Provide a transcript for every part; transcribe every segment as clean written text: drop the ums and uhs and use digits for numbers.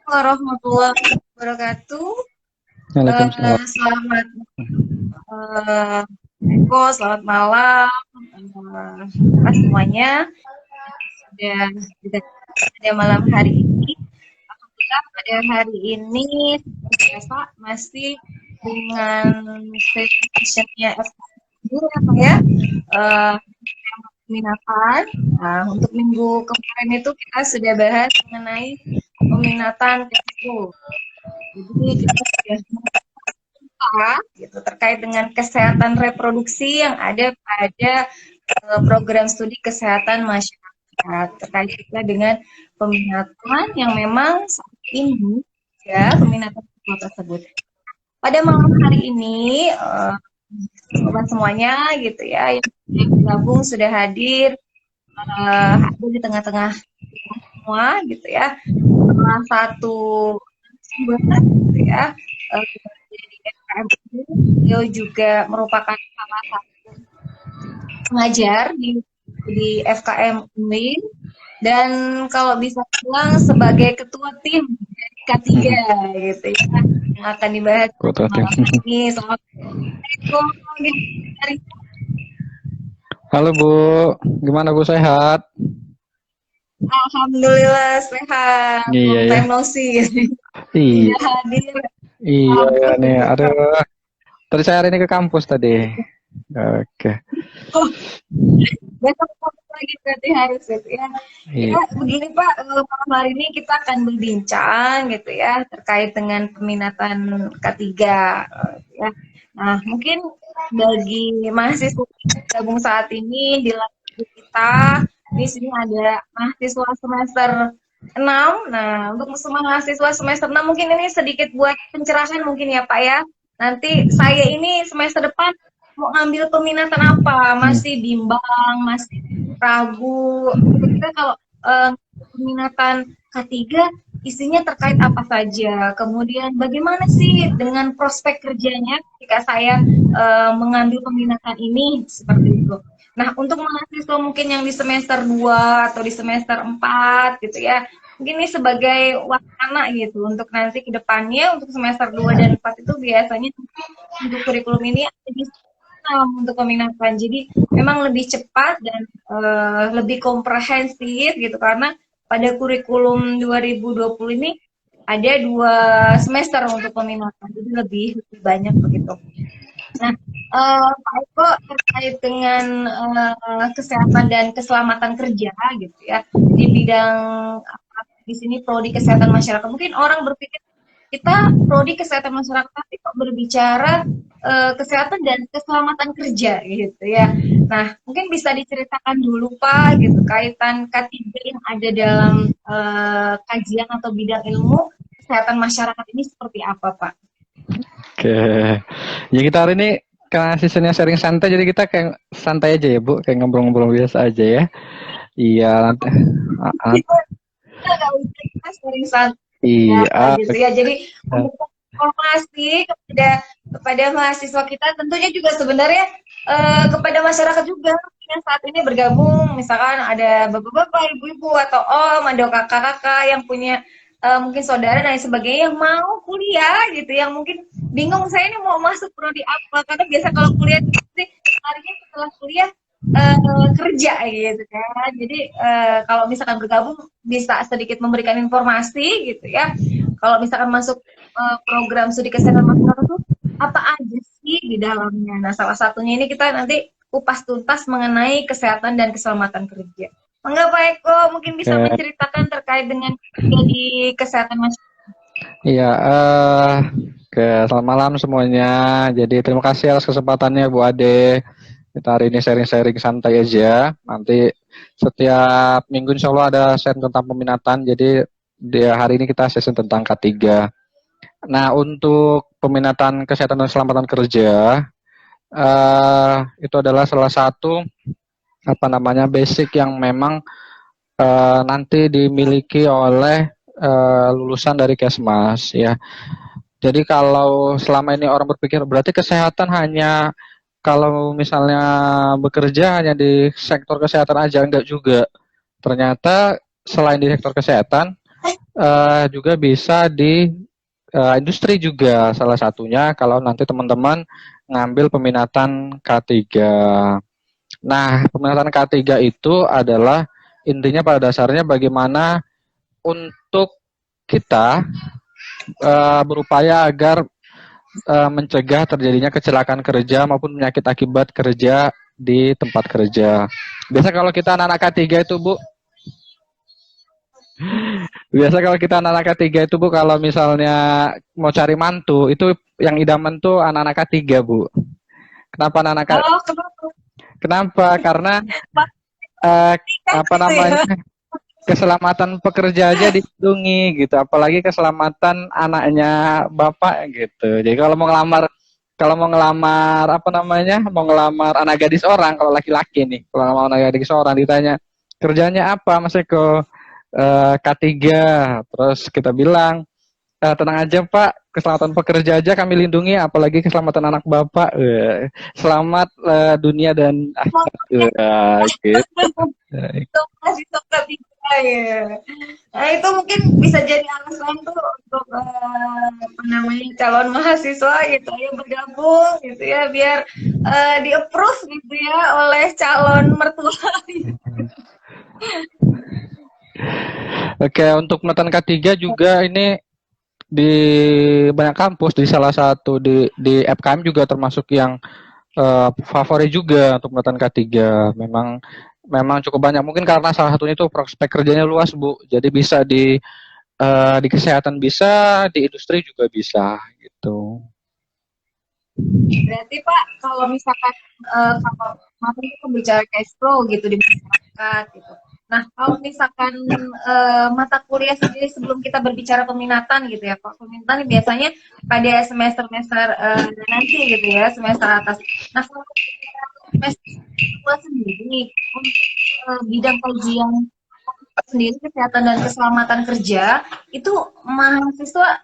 warahmatullahi wabarakatuh. Waalaikumsalam. Selamat Eko, selamat malam semuanya. Sudah pada malam hari ini. Alhamdulillah pada hari ini seperti biasa masih dengan sessionnya FKM ya. Peminatan. Nah, untuk minggu kemarin itu kita sudah bahas mengenai peminatan TPU. Jadi kita sudah gitu terkait dengan kesehatan reproduksi yang ada pada program studi kesehatan masyarakat, terkait juga dengan peminatan yang memang saat ini ya peminatan tersebut. Pada malam hari ini sobat semuanya gitu ya yang bergabung sudah hadir di tengah-tengah semua gitu ya, salah satu gitu ya jadi FKM ini beliau juga merupakan salah satu pengajar di FKM UIN dan kalau bisa bilang sebagai ketua tim K3 gitu ya yang akan dibahas malam ini. Assalamualaikum. Halo Bu, gimana Bu, sehat? Alhamdulillah sehat. Iya ya. Time no see. Iya. Sudah hadir. Iya ya nih. Aduh. Tadi saya hari ini ke kampus tadi. Oke. Oh, besok lagi berarti harus gitu ya. Ya begini Pak, malam hari ini kita akan berbincang gitu ya terkait dengan peminatan K3 ya. Nah, mungkin bagi mahasiswa gabung saat ini di kita di sini ada mahasiswa semester 6. Nah, untuk semua mahasiswa semester 6 mungkin ini sedikit buat pencerahan mungkin ya Pak ya. Nanti saya ini semester depan mau ngambil peminatan apa, masih bimbang, masih ragu. Kita kalau peminatan K3 isinya terkait apa saja. Kemudian bagaimana sih dengan prospek kerjanya jika saya mengambil peminatan ini seperti itu. Nah, untuk mahasiswa mungkin yang di semester 2 atau di semester 4 gitu ya. Mungkin ini sebagai wacana gitu untuk nanti ke depannya untuk semester 2 dan 4 itu biasanya untuk kurikulum ini ada di untuk peminatan. Jadi memang lebih cepat dan lebih komprehensif gitu karena pada kurikulum 2020 ini ada 2 semester untuk peminatan. Jadi lebih banyak begitu. Nah, Pak Eko terkait dengan kesehatan dan keselamatan kerja gitu ya di bidang di sini prodi kesehatan masyarakat. Mungkin orang berpikir kita prodi kesehatan masyarakat tapi kok berbicara kesehatan dan keselamatan kerja gitu ya. Nah, mungkin bisa diceritakan dulu Pak gitu kaitan K3 yang ada dalam kajian atau bidang ilmu kesehatan masyarakat ini seperti apa Pak? Oke. Ya kita hari ini karena seasonnya sharing santai jadi kita kayak santai aja ya Bu, kayak ngobrol-ngobrol biasa aja ya. Iya. Kita sharing santai. Iya. Gitu ya. Jadi untuk informasi kepada mahasiswa kita tentunya juga sebenarnya kepada masyarakat juga yang saat ini bergabung, misalkan ada bapak-bapak, ibu-ibu atau om, ada kakak-kakak yang punya mungkin saudara dan sebagainya yang mau kuliah gitu, yang mungkin bingung saya ini mau masuk prodi apa, karena biasa kalau kuliah sih larinya setelah kuliah kerja gitu kan. Jadi kalau misalkan bergabung bisa sedikit memberikan informasi gitu ya. Kalau misalkan masuk program studi kesehatan masyarakat itu apa aja sih di dalamnya. Nah, salah satunya ini kita nanti kupas tuntas mengenai kesehatan dan keselamatan kerja. Enggak Pak Eko mungkin bisa menceritakan terkait dengan di kesehatan masyarakat. Iya, selamat malam semuanya. Jadi terima kasih atas kesempatannya Bu Ade. Kita hari ini sharing-sharing santai aja. Nanti setiap minggu insya Allah ada sesi tentang peminatan. Jadi hari ini kita sesi tentang K3. Nah, untuk peminatan kesehatan dan keselamatan kerja, itu adalah salah satu basic yang memang nanti dimiliki oleh lulusan dari Kesmas ya. Jadi kalau selama ini orang berpikir berarti kesehatan hanya kalau misalnya bekerja hanya di sektor kesehatan aja, enggak juga. Ternyata selain di sektor kesehatan juga bisa di industri juga salah satunya kalau nanti teman-teman ngambil peminatan K3. Nah, peminatan K3 itu adalah intinya pada dasarnya bagaimana untuk kita berupaya agar mencegah terjadinya kecelakaan kerja maupun penyakit akibat kerja di tempat kerja. Biasa kalau kita anak-anak K3 itu, Bu, biasa kalau kita anak-anak K3 itu, Bu, kalau misalnya mau cari mantu, itu yang idaman tuh anak-anak K3, Bu. Kenapa anak-anak K3? Oh, kenapa? Kenapa? Karena Kan apa gitu ya. namanya? Keselamatan pekerja aja dilindungi gitu, apalagi keselamatan anaknya bapak gitu. Jadi kalau mau ngelamar apa namanya, mau ngelamar anak gadis orang, kalau laki-laki nih, kalau mau anak gadis orang ditanya kerjanya apa, Mas Eko, K3, terus kita bilang tenang aja Pak, keselamatan pekerja aja kami lindungi, apalagi keselamatan anak bapak. Selamat dunia dan akhirat. Gitu. Itu masih suka tiga ya. Nah, itu mungkin bisa jadi alasan tuh untuk apa namanya calon mahasiswa gitu ya bergabung gitu ya biar di approve gitu ya oleh calon mertua. Oke, untuk pemetaan K3 juga ini di banyak kampus, di salah satu di FKM juga termasuk yang favorit juga untuk pemetaan K3. Memang cukup banyak, mungkin karena salah satunya itu prospek kerjanya luas, Bu. Jadi bisa di kesehatan bisa, di industri juga bisa gitu. Berarti Pak kalau misalkan kalau kemarin kita bicara cash flow gitu di masyarakat gitu. Nah, kalau misalkan mata kuliah sendiri sebelum kita berbicara peminatan gitu ya, Pak. Peminatan biasanya pada semester-semester nanti gitu ya, semester atas. Nah, kalau semester kedua sendiri untuk bidang kajian sendiri kesehatan dan keselamatan kerja itu mahasiswa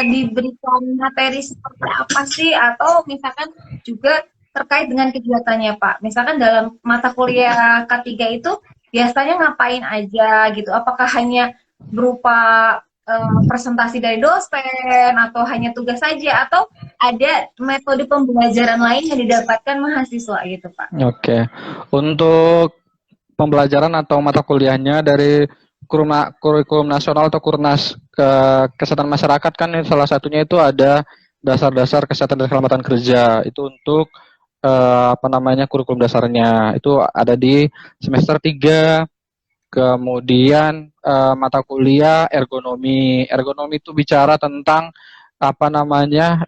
diberikan materi seperti apa sih atau misalkan juga terkait dengan kegiatannya Pak. Misalkan dalam mata kuliah K3 itu biasanya ngapain aja gitu? Apakah hanya berupa presentasi dari dosen atau hanya tugas saja atau ada metode pembelajaran lain yang didapatkan mahasiswa gitu Pak? Oke. Untuk pembelajaran atau mata kuliahnya dari kurikulum nasional atau Kurnas kesehatan masyarakat kan salah satunya itu ada dasar-dasar kesehatan dan keselamatan kerja. Itu untuk apa namanya kurikulum dasarnya. Itu ada di semester 3. Kemudian mata kuliah ergonomi. Ergonomi itu bicara tentang apa namanya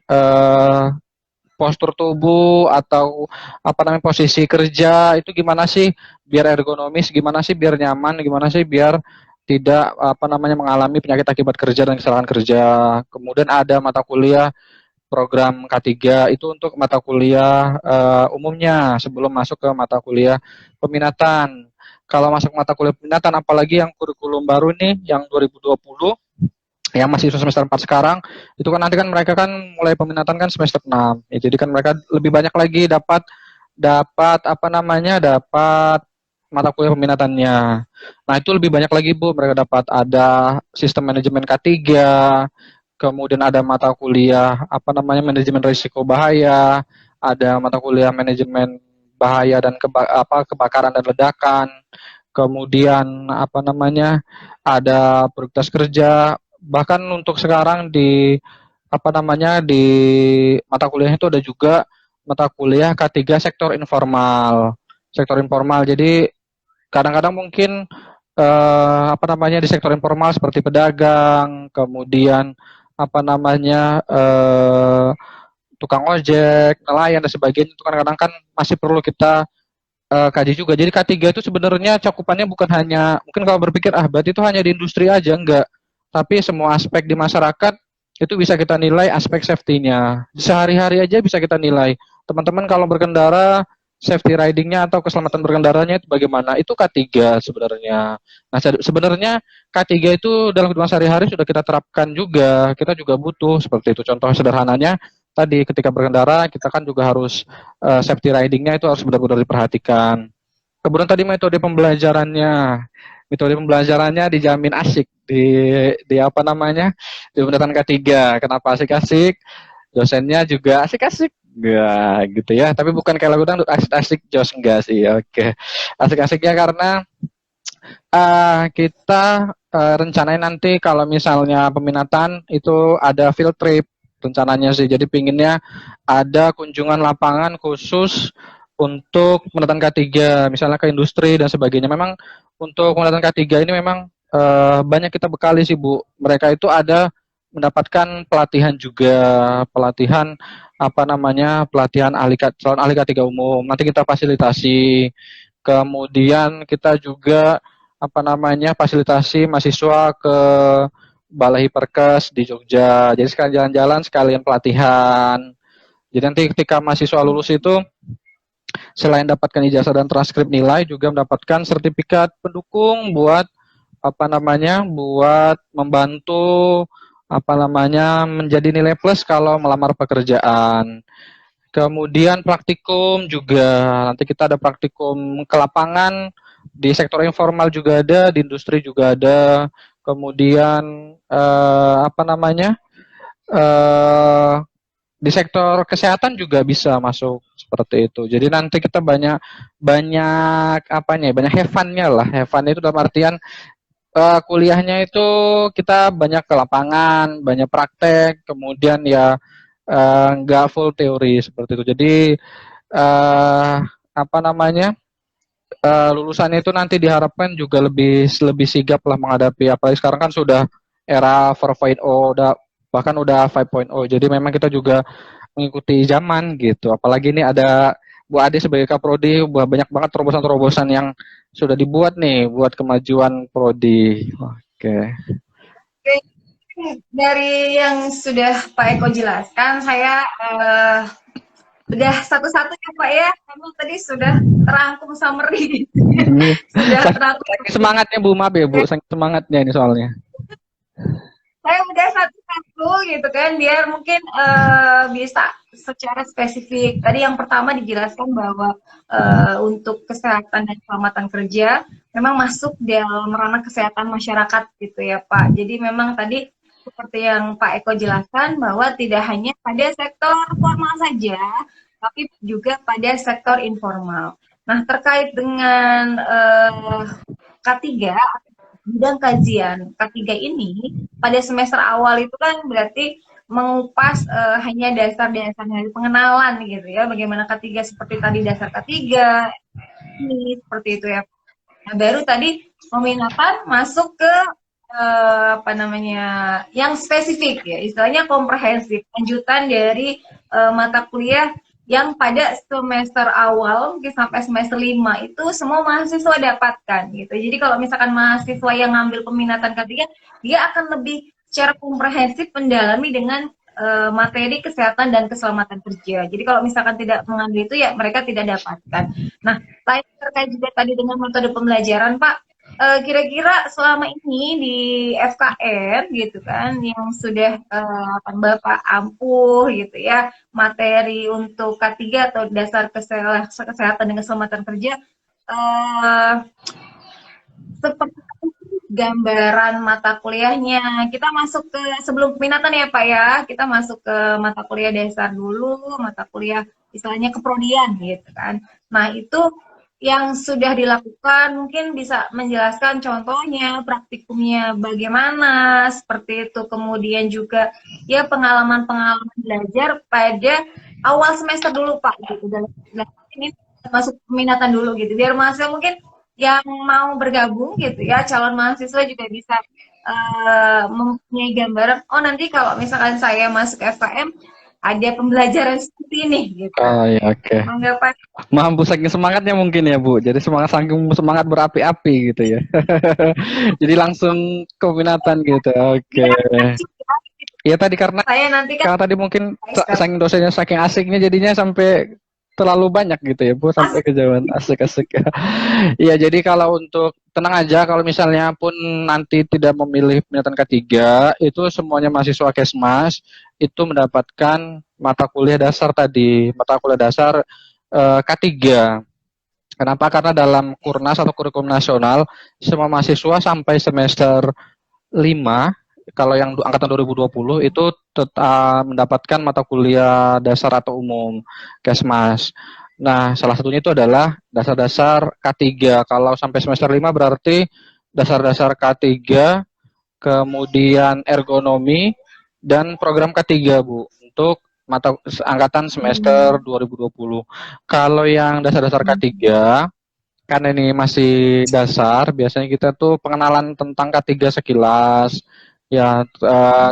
postur tubuh atau apa namanya posisi kerja itu gimana sih biar ergonomis, gimana sih biar nyaman, gimana sih biar tidak apa namanya mengalami penyakit akibat kerja dan kesalahan kerja. Kemudian ada mata kuliah program K3 itu untuk mata kuliah umumnya sebelum masuk ke mata kuliah peminatan. Kalau masuk mata kuliah peminatan apalagi yang kurikulum baru nih yang 2020 yang masih semester 4 sekarang, itu kan nanti kan mereka kan mulai peminatan kan semester 6. Ya, jadi kan mereka lebih banyak lagi dapat dapat apa namanya? Dapat mata kuliah peminatannya. Nah, itu lebih banyak lagi, Bu. Mereka dapat ada sistem manajemen K3, kemudian ada mata kuliah apa namanya? Manajemen risiko bahaya, ada mata kuliah manajemen bahaya dan kebakaran dan ledakan. Kemudian apa namanya? Ada produktivitas kerja, bahkan untuk sekarang di apa namanya di mata kuliah itu ada juga mata kuliah K3 sektor informal. Sektor informal. Jadi kadang-kadang mungkin apa namanya di sektor informal seperti pedagang, kemudian apa namanya tukang ojek, nelayan dan sebagainya itu kadang-kadang kan masih perlu kita kaji juga. Jadi K3 itu sebenarnya cakupannya bukan hanya, mungkin kalau berpikir, berarti itu hanya di industri aja, enggak. Tapi semua aspek di masyarakat itu bisa kita nilai aspek safety-nya. Sehari-hari aja bisa kita nilai. Teman-teman kalau berkendara, safety riding-nya atau keselamatan berkendaranya itu bagaimana? Itu K3 sebenarnya. Nah, sebenarnya K3 itu dalam kehidupan sehari-hari sudah kita terapkan juga. Kita juga butuh seperti itu. Contoh sederhananya, tadi ketika berkendara kita kan juga harus safety riding-nya itu harus benar-benar diperhatikan. Kemudian tadi metode pembelajarannya. metode pembelajarannya dijamin asik di apa namanya di pendidikan K3. Kenapa asik-asik? Dosennya juga asik-asik. Ya, gitu ya. Tapi bukan kayak lagu dangdut asik-asik jos enggak sih. Oke. Asik-asiknya karena kita rencanain nanti kalau misalnya peminatan itu ada field trip rencananya sih. Jadi pinginnya ada kunjungan lapangan khusus untuk pendidikan K3, misalnya ke industri dan sebagainya. Memang untuk pendidikan K3 ini memang banyak kita bekali sih Bu. Mereka itu ada mendapatkan pelatihan juga, pelatihan apa namanya, pelatihan calon ahli K3 umum. Nanti kita fasilitasi. Kemudian kita juga apa namanya fasilitasi mahasiswa ke Balai Hiperkes di Jogja. Jadi sekalian jalan-jalan, sekalian pelatihan. Jadi nanti ketika mahasiswa lulus itu selain dapatkan ijazah dan transkrip nilai juga mendapatkan sertifikat pendukung buat apa namanya buat membantu apa namanya menjadi nilai plus kalau melamar pekerjaan. Kemudian praktikum juga, nanti kita ada praktikum ke lapangan, di sektor informal juga ada, di industri juga ada. Kemudian apa namanya di sektor kesehatan juga bisa masuk seperti itu. Jadi nanti kita banyak apanya, banyak have fun-nya lah. Have fun itu dalam artian kuliahnya itu kita banyak ke lapangan, banyak praktek, kemudian ya nggak full teori seperti itu. Jadi apa namanya lulusan itu nanti diharapkan juga lebih sigap lah menghadapi, apalagi sekarang kan sudah era 4.0, bahkan udah 5.0. Jadi memang kita juga mengikuti zaman gitu. Apalagi ini ada Bu Ade sebagai Kaprodi, banyak banget terobosan-terobosan yang sudah dibuat nih buat kemajuan prodi. Oke. Dari yang sudah Pak Eko jelaskan, saya udah satu-satu ya Pak ya, karena tadi sudah terangkum summary. Sudah terangkum. Semangatnya Bu, maaf ya Bu, semangatnya ini soalnya. Saya udah satu-satu gitu kan, biar mungkin bisa secara spesifik. Tadi yang pertama dijelaskan bahwa untuk kesehatan dan keselamatan kerja memang masuk dalam ranah kesehatan masyarakat gitu ya Pak. Jadi memang tadi seperti yang Pak Eko jelaskan bahwa tidak hanya pada sektor formal saja, tapi juga pada sektor informal. Nah, terkait dengan K3, bidang kajian K3 ini pada semester awal itu kan berarti mengupas hanya dasar-dasar dari pengenalan gitu ya, bagaimana K3 seperti tadi dasar K3 ini seperti itu ya. Nah, baru tadi peminatan masuk ke apa namanya yang spesifik ya, istilahnya komprehensif, lanjutan dari mata kuliah yang pada semester awal mungkin sampai semester 5 itu semua mahasiswa dapatkan gitu. Jadi kalau misalkan mahasiswa yang ngambil peminatan K3, dia akan lebih secara komprehensif mendalami dengan materi kesehatan dan keselamatan kerja. Jadi kalau misalkan tidak mengambil itu ya mereka tidak dapatkan. Nah, terkait juga tadi dengan metode pembelajaran Pak, kira-kira selama ini di FKN gitu kan yang sudah Bapak ampuh gitu ya materi untuk K3 atau dasar kesehatan dan keselamatan kerja, seperti gambaran mata kuliahnya. Kita masuk ke sebelum peminatan ya Pak ya, kita masuk ke mata kuliah dasar dulu, mata kuliah istilahnya keprodian gitu kan. Nah itu yang sudah dilakukan mungkin bisa menjelaskan contohnya, praktikumnya bagaimana, seperti itu. Kemudian juga ya pengalaman-pengalaman belajar pada awal semester dulu Pak gitu. Dan ini masuk peminatan dulu gitu. Biar mahasiswa mungkin yang mau bergabung gitu ya, calon mahasiswa juga bisa mempunyai gambaran, oh nanti kalau misalkan saya masuk FKM ada pembelajaran seperti ini gitu. Oh ya, oke. Mampu saking semangatnya mungkin ya Bu. Jadi semangat berapi-api gitu ya. Jadi langsung keminatan gitu. Oke. Iya tadi karena saya nanti kan, karena tadi mungkin saking dosennya saking asiknya jadinya sampai terlalu banyak gitu ya Bu, sampai kejauhan. Asik-asik. Iya, jadi kalau untuk tenang aja kalau misalnya pun nanti tidak memilih peminatan K3, itu semuanya mahasiswa Kesmas itu mendapatkan mata kuliah dasar tadi, mata kuliah dasar K3. Kenapa? Karena dalam Kurnas atau kurikulum nasional, semua mahasiswa sampai semester 5, kalau yang angkatan 2020 itu tetap mendapatkan mata kuliah dasar atau umum, Kesmas. Nah, salah satunya itu adalah dasar-dasar K3. Kalau sampai semester 5 berarti dasar-dasar K3, kemudian ergonomi, dan program K3, Bu, untuk mata angkatan semester 2020. Kalau yang dasar-dasar K3, karena ini masih dasar, biasanya kita tuh pengenalan tentang K3 sekilas, ya,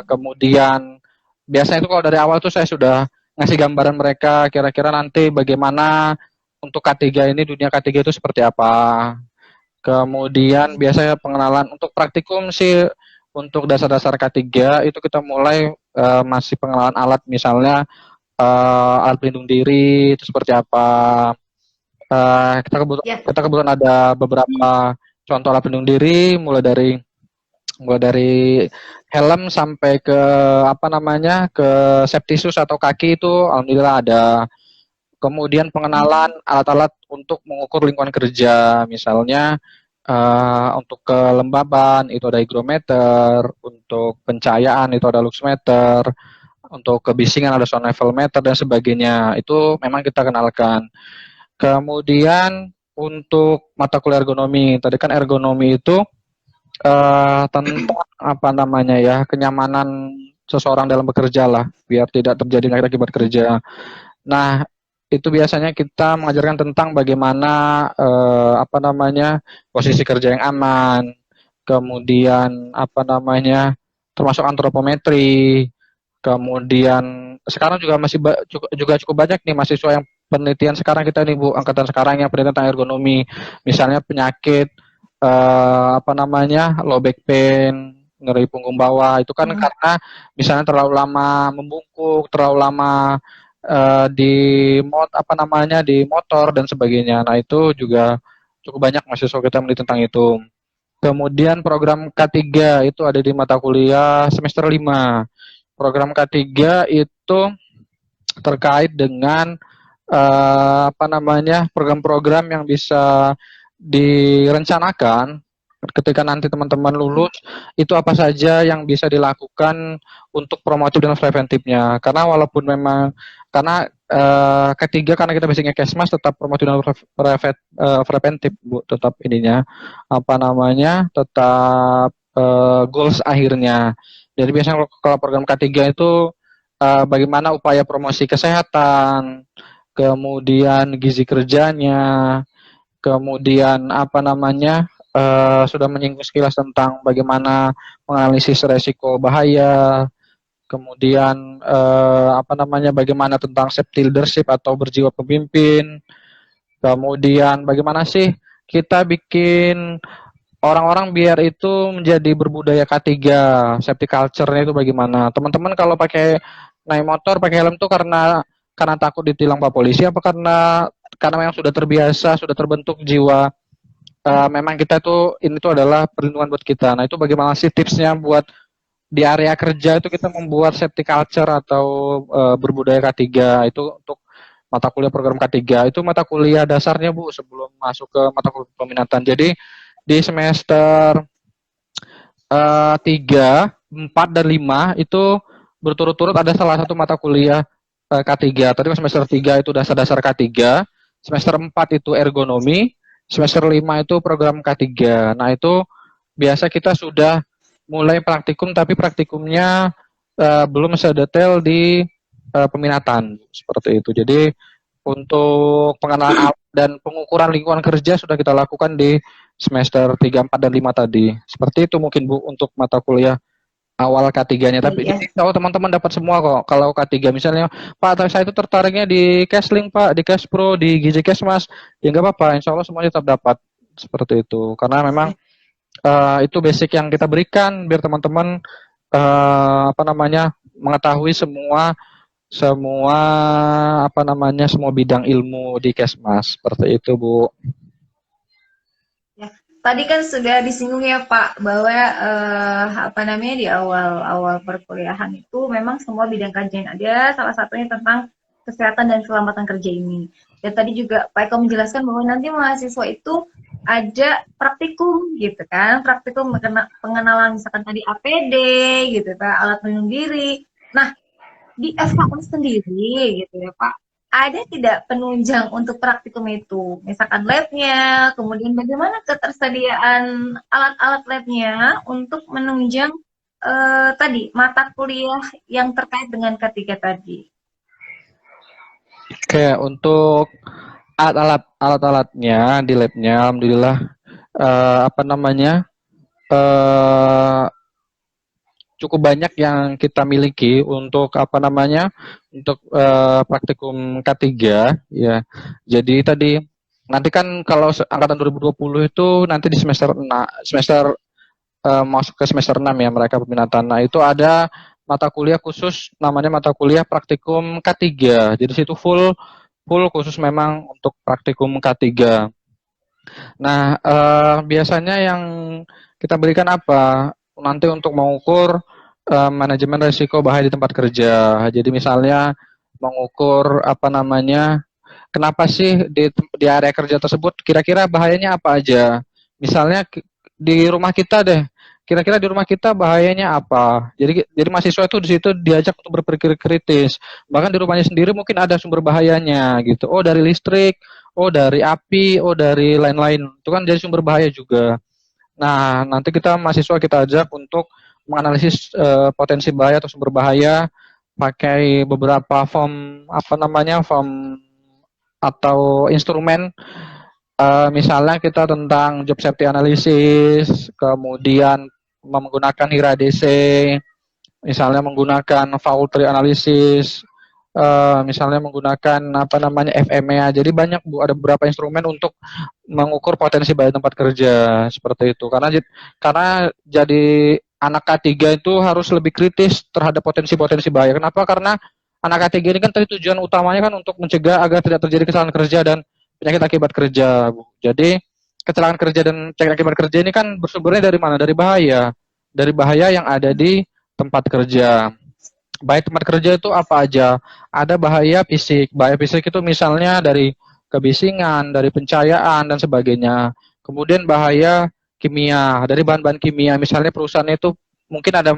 kemudian biasanya itu kalau dari awal tuh saya sudah ngasih gambaran mereka kira-kira nanti bagaimana untuk K3 ini, dunia K3 itu seperti apa. Kemudian biasanya pengenalan untuk praktikum sih, untuk dasar-dasar K3 itu kita mulai masih pengenalan alat, misalnya alat pelindung diri itu seperti apa. Ya. Kita kebetulan ada beberapa contoh alat pelindung diri, mulai dari helm sampai ke apa namanya, ke safety shoes atau kaki itu alhamdulillah ada. Kemudian pengenalan alat-alat untuk mengukur lingkungan kerja, misalnya untuk kelembaban itu ada hygrometer, untuk pencahayaan itu ada luxmeter, untuk kebisingan ada sound level meter dan sebagainya. Itu memang kita kenalkan. Kemudian untuk mata kuliah ergonomi, tadi kan ergonomi itu tentang apa namanya ya, kenyamanan seseorang dalam bekerja lah, biar tidak terjadi penyakit akibat kerja. Nah, itu biasanya kita mengajarkan tentang bagaimana apa namanya, posisi kerja yang aman, kemudian apa namanya, termasuk antropometri, kemudian sekarang juga juga cukup banyak nih mahasiswa yang penelitian sekarang kita nih, Bu, angkatan sekarang yang penelitian tentang ergonomi, misalnya penyakit apa namanya, low back pain, nyeri punggung bawah, itu kan karena misalnya terlalu lama membungkuk, terlalu lama di apa namanya, di motor dan sebagainya. Nah, itu juga cukup banyak mahasiswa kita meneliti tentang itu. Kemudian program K3 itu ada di mata kuliah semester 5. Program K3 itu terkait dengan apa namanya, program-program yang bisa direncanakan ketika nanti teman-teman lulus, itu apa saja yang bisa dilakukan untuk promotif dan preventifnya. Karena walaupun memang karena ketiga, karena kita basicnya Kesmas, tetap promotif dan preventif, Bu, tetap ininya apa namanya, tetap goals akhirnya. Jadi biasanya kalau program K3 itu bagaimana upaya promosi kesehatan, kemudian gizi kerjanya, kemudian apa namanya, sudah menyinggung sekilas tentang bagaimana menganalisis resiko bahaya, kemudian apa namanya, bagaimana tentang safety leadership atau berjiwa pemimpin, kemudian bagaimana sih kita bikin orang-orang biar itu menjadi berbudaya K3, safety culture-nya itu bagaimana. Teman-teman kalau pakai naik motor pakai helm tuh karena takut ditilang Pak Polisi, apa karena memang sudah terbiasa, sudah terbentuk jiwa memang kita tuh ini tuh adalah perlindungan buat kita. Nah, itu bagaimana sih tipsnya buat di area kerja itu kita membuat safety culture atau berbudaya K3 itu untuk mata kuliah program K3. Itu mata kuliah dasarnya, Bu, sebelum masuk ke mata kuliah peminatan. Jadi di semester 3, 4, dan 5 itu berturut-turut ada salah satu mata kuliah K3. Tadi semester 3 itu dasar-dasar K3, semester 4 itu ergonomi, semester 5 itu program K3. Nah, itu biasa kita sudah mulai praktikum, tapi praktikumnya belum sedetail di peminatan, seperti itu. Jadi untuk pengenalan awal dan pengukuran lingkungan kerja sudah kita lakukan di semester 3, 4, dan 5 tadi. Seperti itu mungkin, Bu, untuk mata kuliah awal K3-nya. Tapi Iya. kalau teman-teman dapat semua kok. Kalau K3 misalnya, Pak, saya itu tertariknya di Cashlink, Pak, di Cash Pro, di Gizi Mas, ya nggak apa-apa. Insya Allah semuanya tetap dapat. Seperti itu. Karena memang itu basic yang kita berikan biar teman-teman apa namanya, mengetahui semua semua apa namanya, semua bidang ilmu di Kesmas, seperti itu, Bu. Ya. Tadi kan sudah disinggung ya Pak bahwa apa namanya di awal-awal perkuliahan itu memang semua bidang kajian ada, salah satunya tentang kesehatan dan keselamatan kerja ini. Dan tadi juga Pak Eko menjelaskan bahwa nanti mahasiswa itu ada praktikum gitu kan, praktikum pengenalan misalkan tadi APD gitu kan, alat pelindung diri. Nah, di FKM sendiri gitu ya Pak, ada tidak penunjang untuk praktikum itu? Misalkan labnya, kemudian bagaimana ketersediaan alat-alat labnya untuk menunjang tadi mata kuliah yang terkait dengan ketiga tadi. Oke, untuk alat-alatnya di labnya, alhamdulillah apa namanya eh, cukup banyak yang kita miliki untuk apa namanya untuk praktikum K3 ya. Jadi tadi nanti kan kalau angkatan 2020 itu nanti di semester 6, semester masuk ke semester 6 ya mereka peminatan. Nah, itu ada mata kuliah khusus namanya mata kuliah praktikum K3. Jadi situ full full khusus memang untuk praktikum K3. Nah, biasanya yang kita berikan apa? Nanti untuk mengukur manajemen risiko bahaya di tempat kerja. Jadi misalnya mengukur apa namanya, kenapa sih di area kerja tersebut kira-kira bahayanya apa aja? Misalnya di rumah kita deh, kira-kira di rumah kita bahayanya apa? Jadi mahasiswa itu di situ diajak untuk berpikir kritis. Bahkan di rumahnya sendiri mungkin ada sumber bahayanya gitu. Oh, dari listrik, oh dari api, oh dari lain-lain. Itu kan jadi sumber bahaya juga. Nah, nanti kita mahasiswa kita ajak untuk menganalisis potensi bahaya atau sumber bahaya pakai beberapa form apa namanya form atau instrumen. Misalnya kita tentang job safety analysis, kemudian menggunakan HIRA DC, misalnya menggunakan fault tree analysis, misalnya menggunakan apa namanya FMEA. Jadi banyak Bu, ada beberapa instrumen untuk mengukur potensi bahaya tempat kerja seperti itu. Karena jadi anak K3 itu harus lebih kritis terhadap potensi-potensi bahaya. Kenapa? Karena anak K3 ini kan tadi tujuan utamanya kan untuk mencegah agar tidak terjadi kesalahan kerja dan penyakit akibat kerja, Bu. Jadi kecelakaan kerja dan penyakit akibat kerja ini kan bersumbernya dari mana? Dari bahaya yang ada di tempat kerja. Bahaya tempat kerja itu apa aja? Ada bahaya fisik. Bahaya fisik itu misalnya dari kebisingan, dari pencahayaan dan sebagainya. Kemudian bahaya kimia, dari bahan-bahan kimia. Misalnya perusahaan itu mungkin ada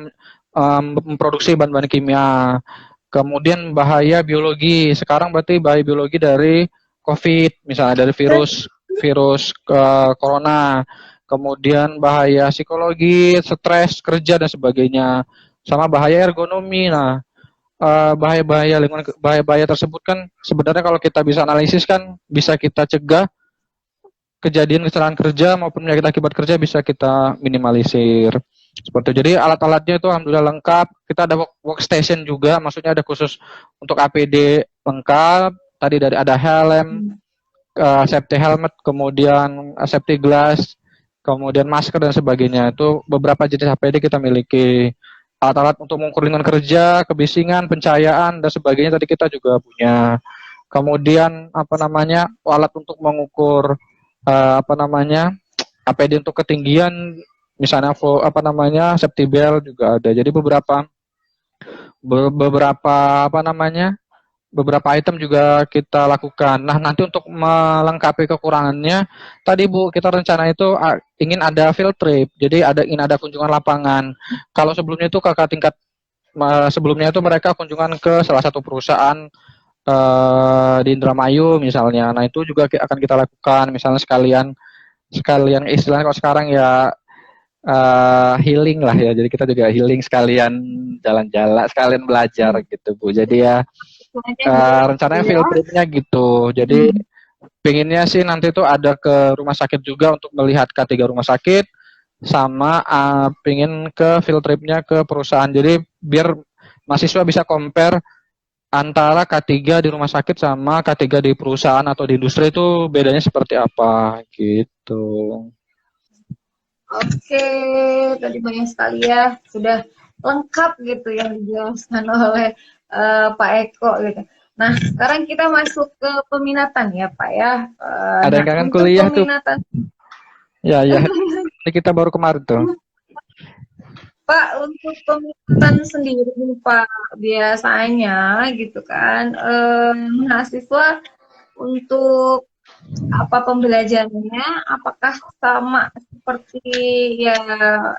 memproduksi bahan-bahan kimia. Kemudian bahaya biologi. Sekarang berarti bahaya biologi dari COVID, misalnya dari virus virus corona. Kemudian bahaya psikologi, stres kerja dan sebagainya, sama bahaya ergonomi. Nah, bahaya-bahaya lingkungan, bahaya-bahaya tersebut kan sebenarnya kalau kita bisa analisis kan bisa kita cegah kejadian kecelakaan kerja maupun penyakit akibat kerja bisa kita minimalisir. Seperti itu. Jadi alat-alatnya itu alhamdulillah lengkap. Kita ada workstation juga, maksudnya ada khusus untuk APD lengkap. Tadi dari ada helm, safety helmet, kemudian safety glass, kemudian masker dan sebagainya. Itu beberapa jenis APD kita miliki. Alat-alat untuk mengukur lingkungan kerja, kebisingan, pencahayaan dan sebagainya tadi kita juga punya. Kemudian apa namanya alat untuk mengukur apa namanya APD untuk ketinggian, misalnya apa namanya safety belt juga ada. Jadi beberapa apa namanya beberapa item juga kita lakukan. Nah, nanti untuk melengkapi kekurangannya, tadi Bu, kita rencana itu ingin ada field trip. Jadi ingin ada kunjungan lapangan. Kalau sebelumnya itu kakak tingkat sebelumnya itu mereka kunjungan ke salah satu perusahaan di Indramayu misalnya. Nah, itu juga akan kita lakukan. Misalnya sekalian istilahnya kalau sekarang ya healing lah ya. Jadi kita juga healing sekalian jalan-jalan, sekalian belajar gitu Bu. Jadi ya rencananya field tripnya gitu. Jadi pengennya sih nanti tuh ada ke rumah sakit juga untuk melihat K3 rumah sakit, sama pengen ke field tripnya ke perusahaan. Jadi biar mahasiswa bisa compare antara K3 di rumah sakit sama K3 di perusahaan atau di industri itu bedanya seperti apa gitu. Oke, tadi banyak sekali ya, sudah lengkap gitu yang dijelaskan oleh Pak Eko gitu. Nah, sekarang kita masuk ke peminatan ya Pak ya. Ada yang kangen kuliah peminatan tuh. Ya, ini kita baru kemarin tuh. Pak, untuk peminatan sendiri Pak, biasanya gitu kan, mahasiswa untuk apa pembelajarannya, apakah sama seperti ya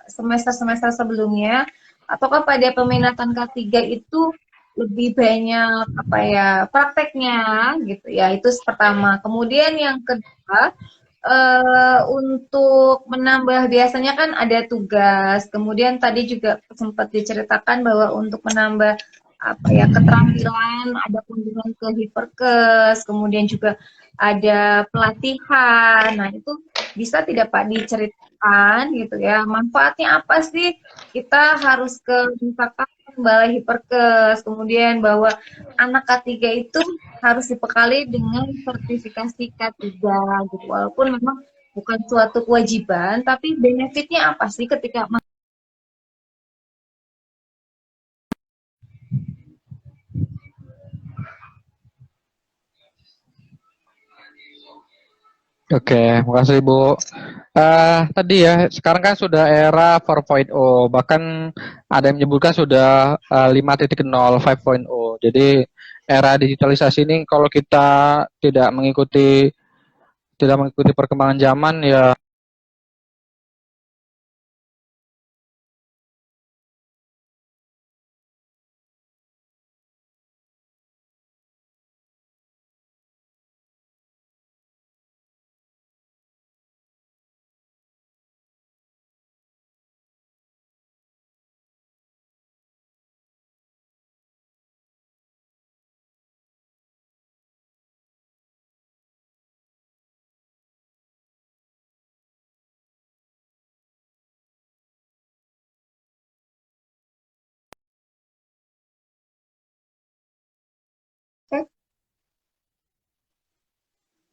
semester-semester sebelumnya, ataukah pada peminatan K3 itu lebih banyak apa ya prakteknya gitu ya, itu pertama. Kemudian yang kedua, untuk menambah biasanya kan ada tugas, kemudian tadi juga sempat diceritakan bahwa untuk menambah apa ya keterampilan ada kunjungan ke Hiperkes, kemudian juga ada pelatihan. Nah, itu bisa tidak Pak diceritakan gitu ya, manfaatnya apa sih kita harus ke misalkan balai Hiperkes, kemudian bahwa anak K3 itu harus dibekali dengan sertifikasi K3 gitu. Walaupun memang bukan suatu kewajiban, tapi benefitnya apa sih ketika Oke, makasih Bu. Tadi ya, sekarang kan sudah era 4.0, bahkan ada yang menyebutkan sudah 5.0, 5.0. Jadi era digitalisasi ini kalau kita tidak mengikuti perkembangan zaman ya.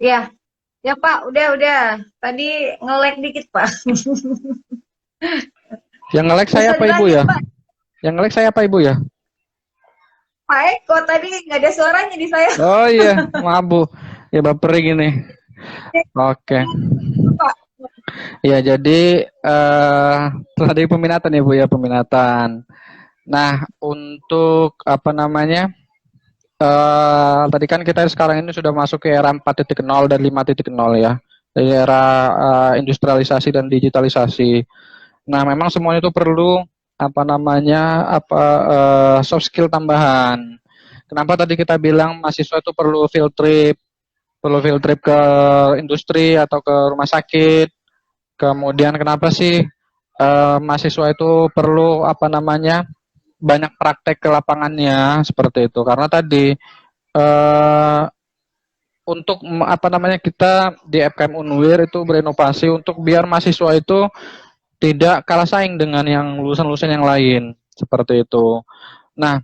ya, ya Pak, udah. Tadi nge-lag dikit Pak. Yang nge-lag saya Bisa apa Ibu dilanjut ya? Pak. Yang nge-lag saya apa Ibu ya? Pak Eko tadi nggak ada suaranya di saya. Oh iya, maaf Bu. Ya baper gini. Oke. Pak. Ya jadi tadi peminatan ya Bu ya, peminatan. Nah, untuk apa namanya? Tadi kan kita sekarang ini sudah masuk ke era 4.0 dan 5.0 ya. Dari era industrialisasi dan digitalisasi. Nah, memang semuanya itu perlu apa namanya? Soft skill tambahan. Kenapa tadi kita bilang mahasiswa itu perlu field trip ke industri atau ke rumah sakit. Kemudian kenapa sih mahasiswa itu perlu apa namanya? Banyak praktek ke lapangannya seperti itu. Karena tadi eh, untuk apa namanya kita di FKM Unwir itu berinovasi untuk biar mahasiswa itu tidak kalah saing dengan yang lulusan-lulusan yang lain seperti itu. Nah,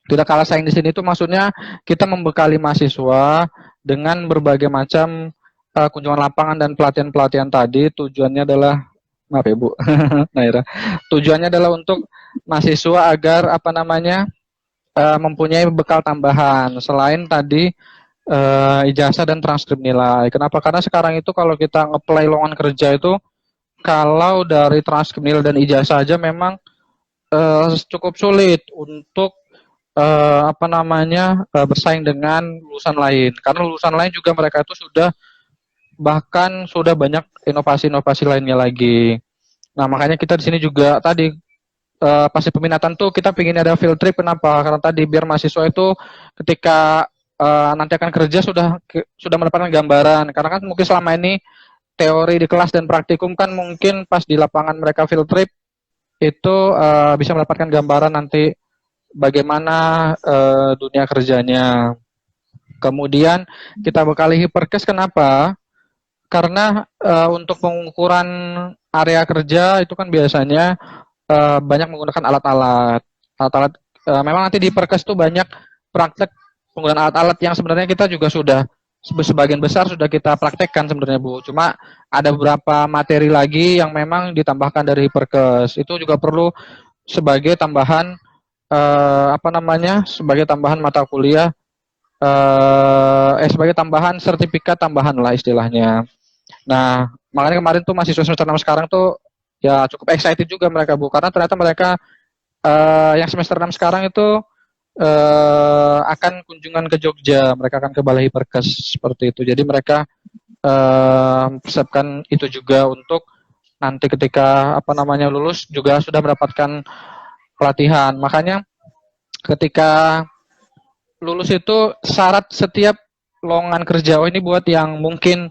tidak kalah saing di sini itu maksudnya kita membekali mahasiswa dengan berbagai macam kunjungan lapangan dan pelatihan-pelatihan tadi. Tujuannya adalah maaf ya Bu, Naira. Tujuannya adalah untuk mahasiswa agar apa namanya mempunyai bekal tambahan selain tadi ijazah dan transkrip nilai. Kenapa? Karena sekarang itu kalau kita ngeplay lowongan kerja itu kalau dari transkrip nilai dan ijazah saja memang cukup sulit untuk apa namanya bersaing dengan lulusan lain. Karena lulusan lain juga mereka itu sudah banyak inovasi-inovasi lainnya lagi. Nah makanya kita di sini juga tadi pasti peminatan tuh kita pingin ada field trip. Kenapa? Karena tadi biar mahasiswa itu ketika nanti akan kerja sudah mendapatkan gambaran. Karena kan mungkin selama ini teori di kelas dan praktikum kan mungkin pas di lapangan mereka field trip itu bisa mendapatkan gambaran nanti bagaimana dunia kerjanya. Kemudian kita bekali hiperkes kenapa? Karena untuk pengukuran area kerja itu kan biasanya banyak menggunakan alat-alat. Alat-alat memang nanti di perkes itu banyak praktek penggunaan alat-alat yang sebenarnya kita juga sudah sebagian besar sudah kita praktekkan sebenarnya Bu. Cuma ada beberapa materi lagi yang memang ditambahkan dari perkes. Itu juga perlu sebagai tambahan apa namanya? Sebagai tambahan mata kuliah sebagai tambahan sertifikat tambahan lah istilahnya. Nah, makanya kemarin tuh mahasiswa semester 6 sekarang tuh ya cukup excited juga mereka Bu karena ternyata mereka yang semester 6 sekarang itu akan kunjungan ke Jogja, mereka akan ke Balai Hiperkes seperti itu. Jadi mereka persiapkan itu juga untuk nanti ketika lulus juga sudah mendapatkan pelatihan. Makanya ketika lulus itu syarat setiap lowongan kerja. Oh, ini buat yang mungkin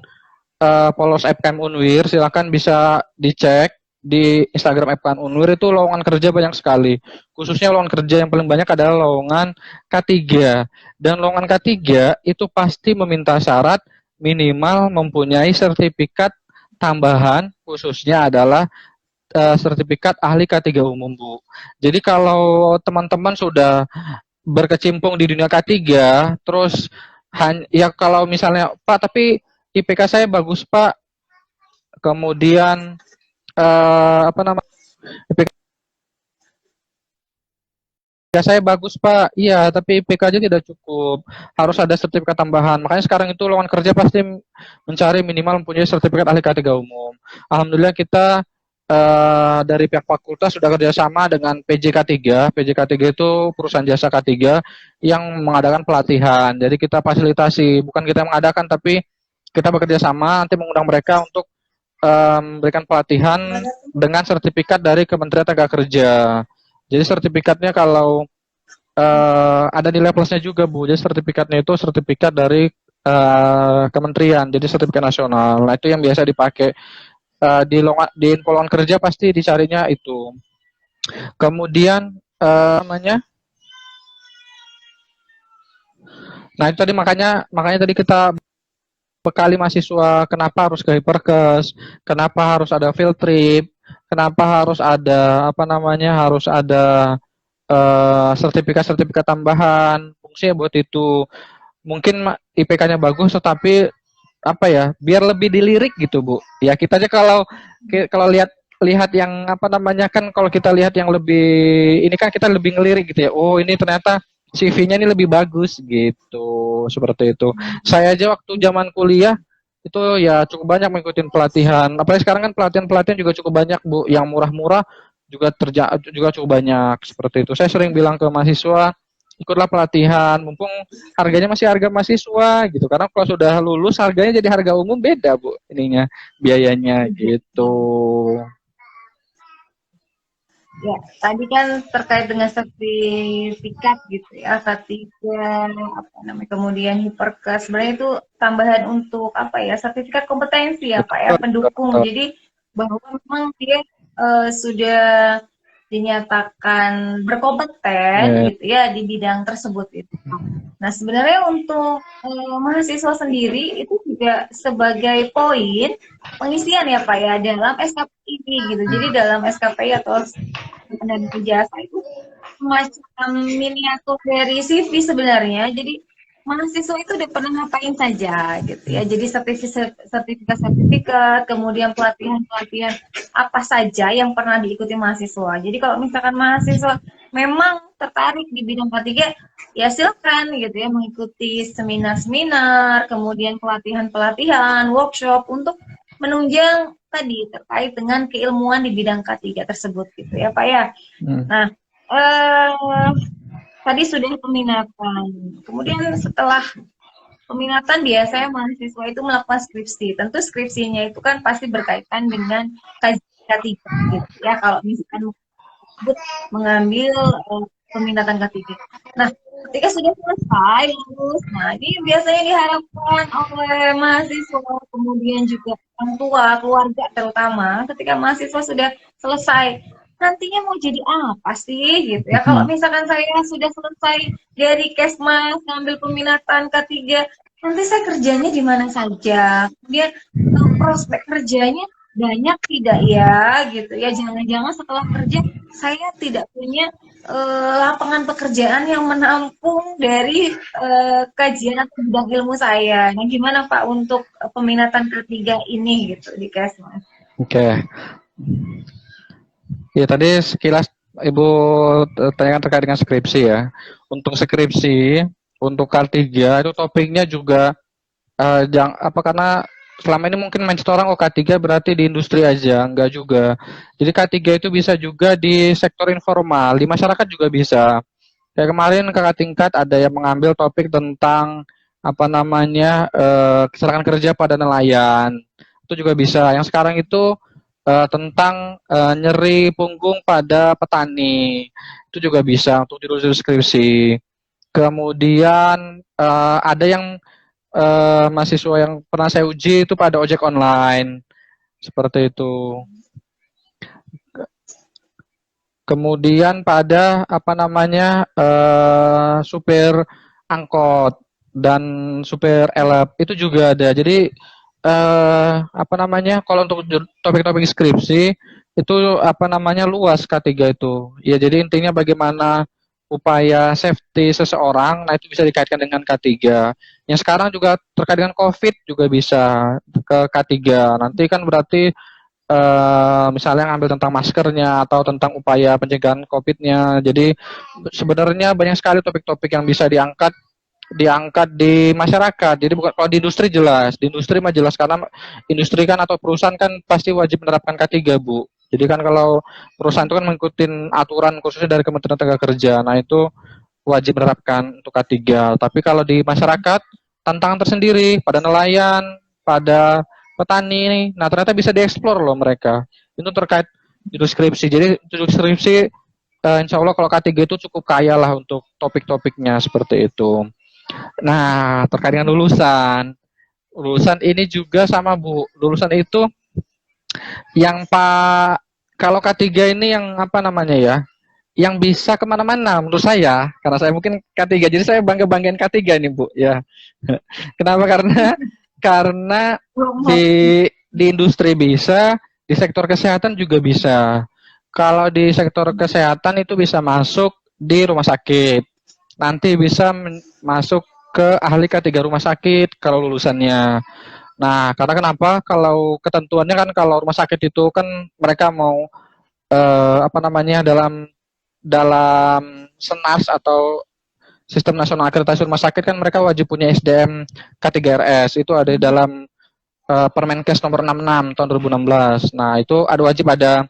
polos FKM Unwir, silakan bisa dicek di Instagram FKM Unwir, itu lowongan kerja banyak sekali. Khususnya lowongan kerja yang paling banyak adalah lowongan K3. Dan lowongan K3 itu pasti meminta syarat minimal mempunyai sertifikat tambahan, khususnya adalah sertifikat ahli K3 umum, Bu. Jadi kalau teman-teman sudah berkecimpung di dunia K3, terus ya kalau misalnya, Pak, tapi IPK saya bagus, Pak. Kemudian IPK saya bagus, Pak. Iya, tapi IPK aja tidak cukup. Harus ada sertifikat tambahan. Makanya sekarang itu lowongan kerja pasti mencari minimal mempunyai sertifikat ahli K3 umum. Alhamdulillah kita dari pihak fakultas sudah kerjasama dengan PJK3. PJK3 itu perusahaan jasa K3 yang mengadakan pelatihan. Jadi kita fasilitasi, bukan kita yang mengadakan, tapi kita bekerja sama, nanti mengundang mereka untuk memberikan pelatihan dengan sertifikat dari Kementerian Tenaga Kerja. Jadi sertifikatnya kalau ada nilai plusnya juga, Bu. Jadi sertifikatnya itu sertifikat dari kementerian, jadi sertifikat nasional. Nah, itu yang biasa dipakai. Di info lowongan kerja pasti dicarinya itu. Kemudian nah itu tadi makanya tadi kita bekali mahasiswa kenapa harus ke Hiperkes, kenapa harus ada field trip, kenapa harus ada harus ada sertifikat tambahan, fungsinya buat itu. Mungkin IPK-nya bagus tetapi biar lebih dilirik gitu, Bu. Ya kita aja kalau lihat yang kan, kalau kita lihat yang lebih ini kan kita lebih ngelirik gitu ya. Oh, ini ternyata CV-nya ini lebih bagus gitu. Seperti itu. Saya aja waktu zaman kuliah itu ya cukup banyak mengikuti pelatihan. Apalagi sekarang kan pelatihan juga cukup banyak, Bu. Yang murah-murah juga cukup banyak seperti itu. Saya sering bilang ke mahasiswa, ikutlah pelatihan, mumpung harganya masih harga mahasiswa gitu. Karena kalau sudah lulus harganya jadi harga umum, beda, Bu, ininya biayanya gitu. Ya, tadi kan terkait dengan sertifikat gitu ya, K3, kemudian Hiperkes. Sebenarnya itu tambahan untuk sertifikat kompetensi ya, Pak ya, pendukung. Jadi bahwa memang dia sudah dinyatakan berkompeten gitu ya di bidang tersebut itu. Nah, sebenarnya untuk mahasiswa sendiri itu juga sebagai poin pengisian ya Pak ya dalam SKPI ini gitu. Jadi dalam SKPI atau dan ijazah itu semacam miniatur dari CV sebenarnya. Jadi mahasiswa itu udah pernah ngapain saja gitu ya. Jadi sertifikat, kemudian pelatihan apa saja yang pernah diikuti mahasiswa. Jadi kalau misalkan mahasiswa memang tertarik di bidang K3, ya silakan gitu ya mengikuti seminar-seminar, kemudian pelatihan-pelatihan, workshop untuk menunjang tadi terkait dengan keilmuan di bidang K3 tersebut gitu ya Pak ya. Nah, tadi sudah peminatan. Kemudian setelah peminatan biasanya mahasiswa itu melakukan skripsi. Tentu skripsinya itu kan pasti berkaitan dengan kajian K3 gitu ya. Kalau misalkan mengambil peminatan K3. Nah, ketika sudah selesai lulus, nah ini biasanya diharapkan oleh mahasiswa, kemudian juga orang tua, keluarga terutama, ketika mahasiswa sudah selesai, nantinya mau jadi apa sih gitu ya. Kalau misalkan saya sudah selesai dari Kesmas ngambil peminatan K3, nanti saya kerjanya di mana saja, kemudian prospek kerjanya banyak tidak ya gitu ya. Jangan-jangan setelah kerja saya tidak punya lapangan pekerjaan yang menampung dari kajian atau bidang ilmu saya. Nah, gimana Pak untuk peminatan K3 ini gitu di Kesmas? Oke. Ya, tadi sekilas Ibu tanyakan terkait dengan skripsi ya. Untuk skripsi, untuk K3 itu topiknya juga karena selama ini mungkin mindset orang K3 berarti di industri aja, enggak juga. Jadi K3 itu bisa juga di sektor informal, di masyarakat juga bisa. Kayak kemarin kakak tingkat ada yang mengambil topik tentang apa namanya kecelakaan kerja pada nelayan. Itu juga bisa. Yang sekarang itu tentang nyeri punggung pada petani. Itu juga bisa untuk ditulis deskripsi. Kemudian ada yang mahasiswa yang pernah saya uji itu pada ojek online. Seperti itu. Kemudian pada apa namanya supir angkot dan supir elep itu juga ada. Jadi apa namanya kalau untuk topik-topik skripsi itu apa namanya luas K3 itu. Ya jadi intinya bagaimana upaya safety seseorang, nah itu bisa dikaitkan dengan K3. Yang sekarang juga terkait dengan COVID juga bisa ke K3. Nanti kan berarti misalnya ngambil tentang maskernya atau tentang upaya pencegahan COVID-nya. Jadi sebenarnya banyak sekali topik-topik yang bisa diangkat di masyarakat. Jadi bukan kalau di industri jelas, di industri mah jelas karena industri kan atau perusahaan kan pasti wajib menerapkan K3, Bu. Jadi kan kalau perusahaan itu kan mengikuti aturan khususnya dari Kementerian Tenaga Kerja. Nah, itu wajib menerapkan untuk K3. Tapi kalau di masyarakat tantangan tersendiri pada nelayan, pada petani ini. Nah, ternyata bisa dieksplor loh mereka. Itu terkait judul skripsi. Jadi judul skripsi insya Allah kalau K3 itu cukup kaya lah untuk topik-topiknya seperti itu. Nah, terkait dengan lulusan. Lulusan ini juga sama Bu. Lulusan itu yang kalau K3 ini yang apa namanya ya, yang bisa kemana-mana menurut saya, karena saya mungkin K3, jadi saya bangga-banggain K3 nih Bu ya. Kenapa? Karena di industri bisa, di sektor kesehatan juga bisa. Kalau di sektor kesehatan itu bisa masuk di rumah sakit. Nanti bisa masuk ke ahli K3 rumah sakit kalau lulusannya. Nah, karena kenapa? Kalau ketentuannya kan kalau rumah sakit itu kan mereka mau apa namanya dalam SENARS atau Sistem Nasional Akreditasi Rumah Sakit kan mereka wajib punya SDM K3RS. Itu ada di dalam Permenkes nomor 66 tahun 2016. Nah, itu ada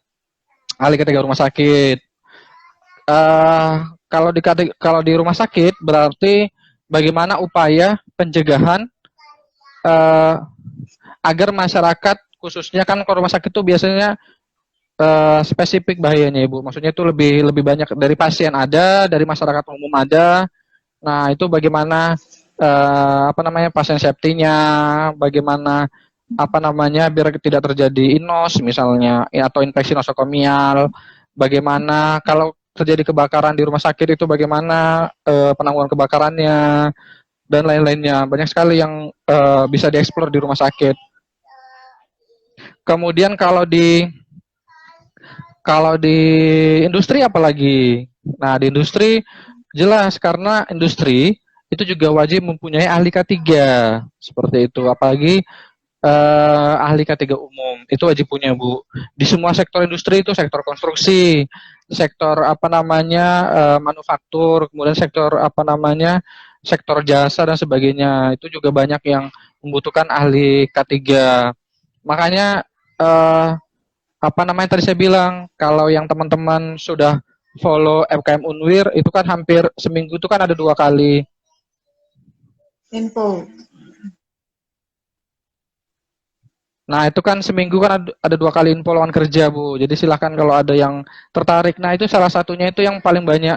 ahli K3 rumah sakit. Kalau di rumah sakit berarti bagaimana upaya pencegahan agar masyarakat khususnya kan kalau rumah sakit itu biasanya spesifik bahayanya Ibu. Maksudnya itu lebih banyak dari pasien ada, dari masyarakat umum ada. Nah, itu bagaimana apa namanya pasien safety-nya, bagaimana apa namanya biar tidak terjadi inos misalnya atau infeksi nosokomial, bagaimana kalau terjadi kebakaran di rumah sakit itu bagaimana penanggulangan kebakarannya dan lain-lainnya. Banyak sekali yang bisa dieksplor di rumah sakit. Kemudian kalau di industri apalagi? Nah, di industri jelas karena industri itu juga wajib mempunyai ahli K3 seperti itu. Apalagi ahli K3 umum itu wajib punya Bu. Di semua sektor industri itu sektor konstruksi, sektor apa namanya manufaktur, kemudian sektor apa namanya sektor jasa dan sebagainya. Itu juga banyak yang membutuhkan ahli K3. Makanya apa namanya tadi saya bilang kalau yang teman-teman sudah follow FKM Unwir itu kan hampir seminggu itu kan ada 2 kali info. Nah, itu kan seminggu kan ada 2 kali info lowongan kerja, Bu. Jadi silahkan kalau ada yang tertarik. Nah, itu salah satunya itu yang paling banyak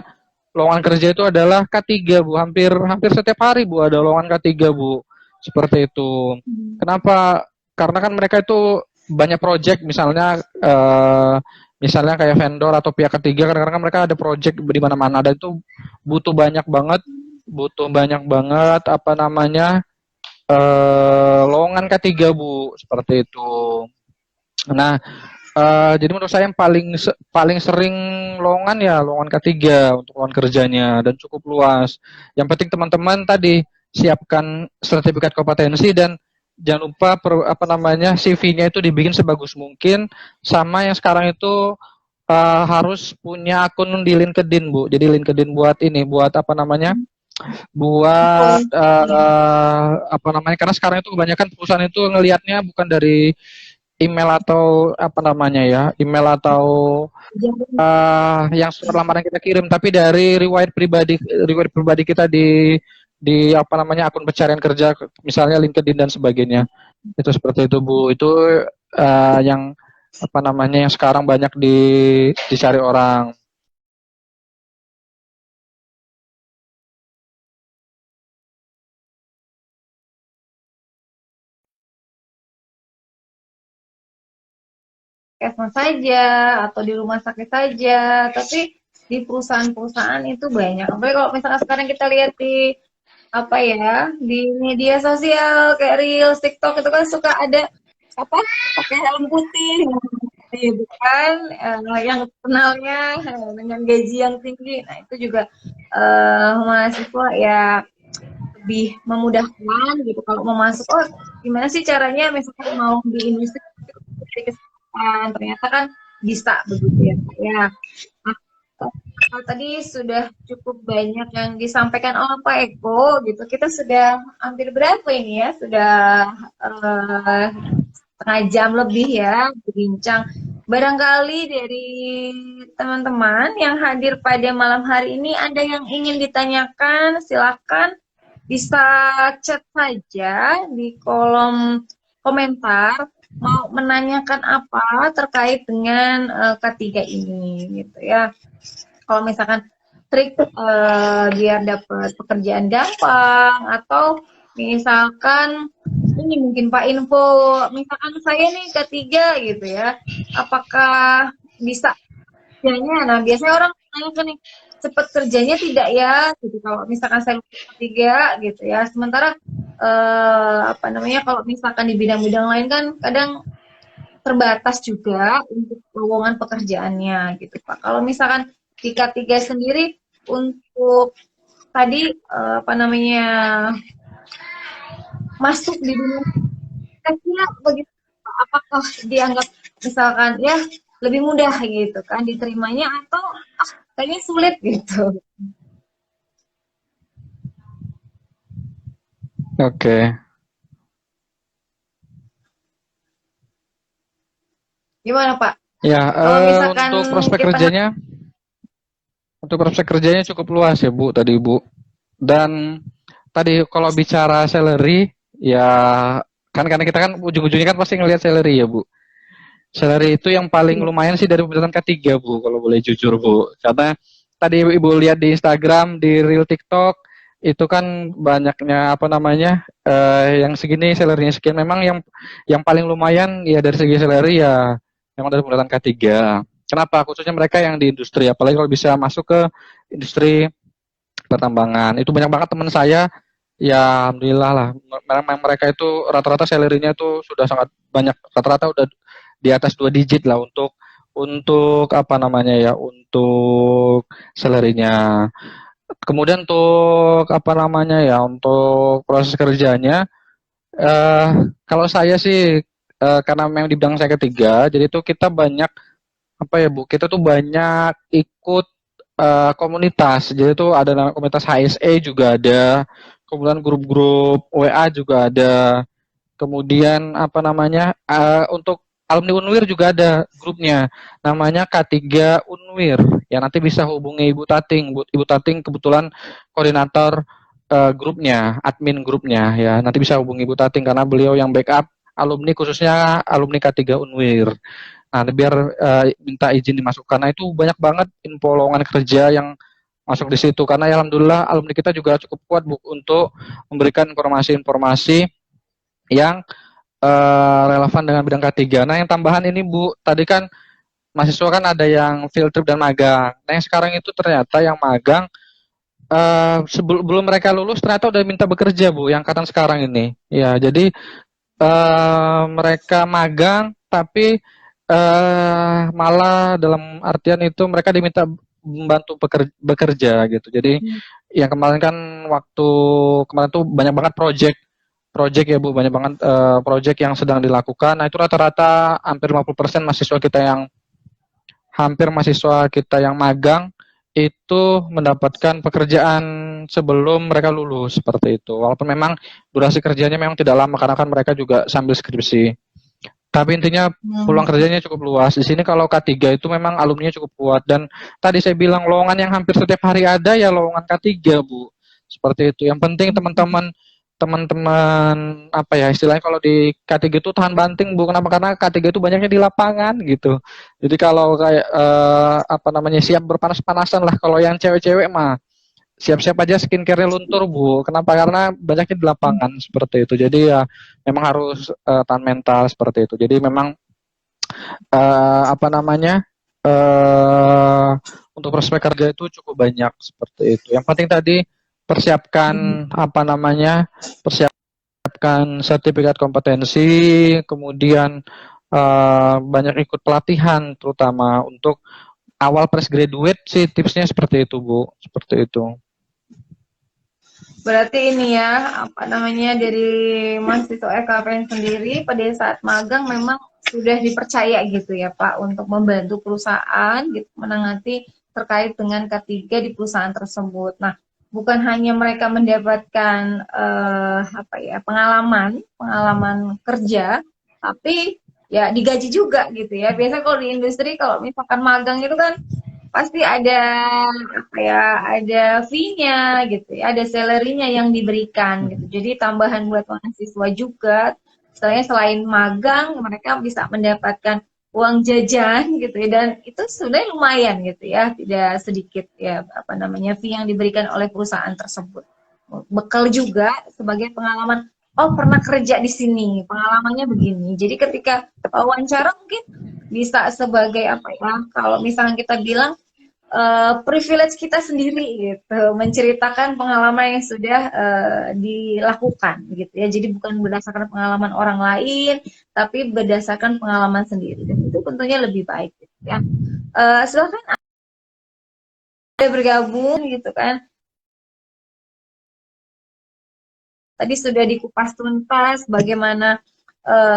lowongan kerja itu adalah K3, Bu. Hampir setiap hari, Bu, ada lowongan K3, Bu. Seperti itu. Kenapa? Karena kan mereka itu banyak project misalnya misalnya kayak vendor atau pihak ketiga kadang-kadang mereka ada project di mana-mana dan itu butuh banyak banget apa namanya lowongan K3 Bu seperti itu. Nah, jadi menurut saya yang paling sering lowongan ya lowongan K3 untuk lowongan kerjanya dan cukup luas. Yang penting teman-teman tadi siapkan sertifikat kompetensi dan jangan lupa CV-nya itu dibikin sebagus mungkin sama yang sekarang itu harus punya akun di LinkedIn Bu. Jadi LinkedIn buat apa namanya? Buat apa namanya karena sekarang itu kebanyakan perusahaan itu ngelihatnya bukan dari email atau apa namanya ya, email atau yang surat lamaran kita kirim, tapi dari riwayat pribadi kita di apa namanya akun pencarian kerja, misalnya LinkedIn dan sebagainya. Itu seperti itu Bu. Itu yang apa namanya yang sekarang banyak dicari orang. puskesmas saja atau di rumah sakit saja, tapi di perusahaan-perusahaan itu banyak. Apalagi kalau misalkan sekarang kita lihat di apa ya, di media sosial kayak Reels, TikTok itu kan suka ada apa pakai helm putih, ya bukan yang kenalnya dengan gaji yang tinggi. Nah itu juga mahasiswa ya lebih memudahkan gitu kalau mau masuk. Oh gimana sih caranya misalkan mau di industri kesehatan, ternyata kan bisa begitu ya. Ya. Nah, tadi sudah cukup banyak yang disampaikan oleh Pak Eko gitu. Kita sudah hampir berapa ini ya? Sudah setengah jam lebih ya berbincang. Barangkali dari teman-teman yang hadir pada malam hari ini ada yang ingin ditanyakan, silakan bisa chat saja di kolom komentar mau menanyakan apa terkait dengan K3 ini gitu ya. Kalau misalkan trik biar dapat pekerjaan gampang atau misalkan ini mungkin Pak info misalkan saya nih ketiga gitu ya, apakah bisa kerjanya? Nah biasanya orang nanya kan nih cepat kerjanya tidak ya gitu kalau misalkan saya lulus ketiga gitu ya, sementara apa namanya kalau misalkan di bidang-bidang lain kan kadang terbatas juga untuk lowongan pekerjaannya gitu Pak. Kalau misalkan di K3 sendiri untuk tadi apa namanya masuk di dunia kira begitu, apakah dianggap misalkan ya lebih mudah gitu kan diterimanya atau kayaknya sulit gitu. Oke. Gimana Pak? Ya, Kalau misalkan untuk prospek kerjanya cukup luas ya Bu tadi Bu. Dan tadi kalau bicara salary ya kan karena kita kan ujung-ujungnya kan pasti ngelihat salary ya Bu. Salary itu yang paling lumayan sih dari pemerintahan ketiga Bu kalau boleh jujur Bu. Karena tadi Ibu lihat di Instagram, di Reel TikTok itu kan banyaknya apa namanya yang segini salary-nya sekian, memang yang paling lumayan ya dari segi salary ya memang dari pemerintahan K3. Kenapa? Khususnya mereka yang di industri, apalagi kalau bisa masuk ke industri pertambangan. Itu banyak banget teman saya, ya alhamdulillah lah. Memang mereka itu rata-rata salary-nya itu sudah sangat banyak, rata-rata udah di atas 2 digit lah untuk apa namanya ya, untuk salary-nya. Kemudian untuk apa namanya ya, untuk proses kerjanya, kalau saya sih karena memang di bidang saya ketiga, jadi itu kita banyak apa ya Bu, kita tuh banyak ikut komunitas. Jadi tuh ada komunitas HSE juga ada, kemudian grup-grup WA juga ada, kemudian apa namanya untuk alumni Unwir juga ada grupnya, namanya K3 Unwir. Ya nanti bisa hubungi Ibu Tating. Ibu Tating kebetulan koordinator grupnya, admin grupnya ya. Nanti bisa hubungi Ibu Tating karena beliau yang backup alumni, khususnya alumni K3 Unwir. Nah, biar minta izin dimasukkan. Nah, itu banyak banget info lowongan kerja yang masuk di situ. Karena ya, alhamdulillah alumni kita juga cukup kuat Bu untuk memberikan informasi-informasi yang relevan dengan bidang K3. Nah, yang tambahan ini Bu, tadi kan mahasiswa kan ada yang field trip dan magang. Nah, yang sekarang itu ternyata yang magang sebelum mereka lulus ternyata udah minta bekerja Bu, yang angkatan sekarang ini. Ya, jadi mereka magang tapi malah dalam artian itu mereka diminta membantu bekerja gitu. Jadi yang kemarin kan kemarin tuh banyak banget project ya Bu, banyak banget project yang sedang dilakukan. Nah, itu rata-rata hampir 50% mahasiswa kita yang magang itu mendapatkan pekerjaan sebelum mereka lulus seperti itu. Walaupun memang durasi kerjanya memang tidak lama karena kan mereka juga sambil skripsi. Tapi intinya peluang Hmm. kerjanya cukup luas. Di sini kalau K3 itu memang alumninya cukup kuat. Dan tadi saya bilang lowongan yang hampir setiap hari ada ya lowongan K3, Bu. Seperti itu. Yang penting teman-teman apa ya istilahnya kalau di K3 itu tahan banting, Bu. Kenapa? Karena K3 itu banyaknya di lapangan gitu. Jadi kalau kayak apa namanya siap berpanas-panasan lah. Kalau yang cewek-cewek mah siap-siap aja skincare-nya luntur, Bu. Kenapa? Karena banyaknya di lapangan seperti itu. Jadi ya memang harus tahan mental seperti itu. Jadi memang apa namanya untuk prospek kerja itu cukup banyak seperti itu. Yang penting tadi persiapkan apa namanya persiapkan sertifikat kompetensi, kemudian banyak ikut pelatihan, terutama untuk awal fresh graduate sih tipsnya seperti itu, Bu, seperti itu. Berarti ini ya, apa namanya, dari mahasiswa FKPN sendiri pada saat magang memang sudah dipercaya gitu ya Pak untuk membantu perusahaan gitu menangani terkait dengan K3 di perusahaan tersebut. Nah, bukan hanya mereka mendapatkan apa ya, pengalaman kerja, tapi ya digaji juga gitu ya. Biasa kalau di industri kalau misalkan magang itu kan pasti ada apa ya, ada fee-nya gitu ya, ada salary-nya yang diberikan gitu. Jadi tambahan buat mahasiswa juga. Misalnya selain magang, mereka bisa mendapatkan uang jajan gitu ya, dan itu sebenarnya lumayan gitu ya, tidak sedikit ya apa namanya fee yang diberikan oleh perusahaan tersebut. Bekal juga sebagai pengalaman. Oh, pernah kerja di sini, pengalamannya begini. Jadi ketika wawancara mungkin bisa sebagai apa ya? Kalau misalnya kita bilang privilege kita sendiri gitu, menceritakan pengalaman yang sudah dilakukan gitu ya. Jadi bukan berdasarkan pengalaman orang lain, tapi berdasarkan pengalaman sendiri. Dan itu tentunya lebih baik gitu ya. Silahkan ada bergabung gitu kan. Tadi sudah dikupas tuntas bagaimana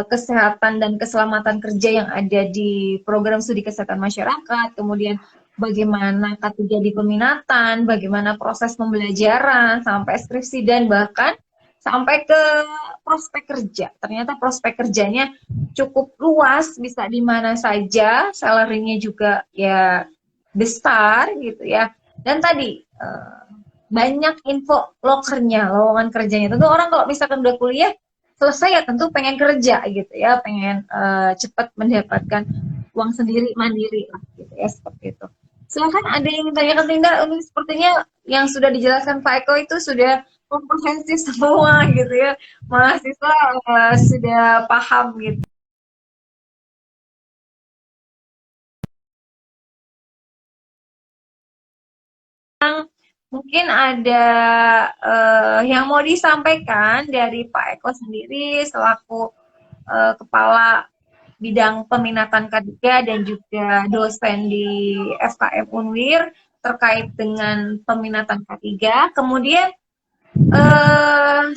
kesehatan dan keselamatan kerja yang ada di program studi kesehatan masyarakat, kemudian bagaimana K3 di peminatan, bagaimana proses pembelajaran sampai skripsi dan bahkan sampai ke prospek kerja. Ternyata prospek kerjanya cukup luas, bisa di mana saja, salary-nya juga ya besar gitu ya. Dan tadi banyak info lokernya, lowongan kerjanya. Tentu orang kalau misalkan udah kuliah selesai ya tentu pengen kerja gitu ya, pengen cepat mendapatkan uang sendiri mandiri lah gitu ya, seperti itu. Silakan ada yang tanyakan Tinda, ini sepertinya yang sudah dijelaskan Pak Eko itu sudah komprehensif semua gitu ya. Mahasiswa sudah paham gitu. Mungkin ada yang mau disampaikan dari Pak Eko sendiri selaku Kepala Bidang Peminatan K3 dan juga dosen di FKM Unwir terkait dengan peminatan K3. Kemudian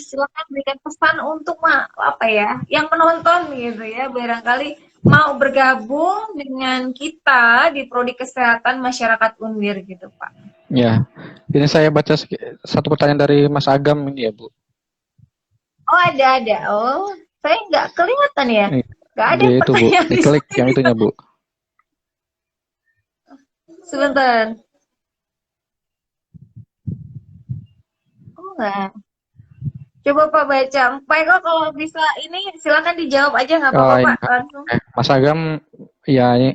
silakan berikan pesan untuk apa ya, yang menonton gitu ya, barangkali mau bergabung dengan kita di Prodi Kesehatan Masyarakat Unwir gitu Pak. Ya, ini saya baca satu pertanyaan dari Mas Agam ini ya, Bu. Oh ada. Oh saya nggak kelihatan ya. Nggak ada Di itu, Bu. pertanyaan di Diklik yang sini. itunya, Bu. Sebentar. Oh enggak. Coba Pak baca. Pak Eko kalau bisa ini silakan dijawab aja nggak apa-apa Oh, Pak iya. langsung. Mas Agam, ya ini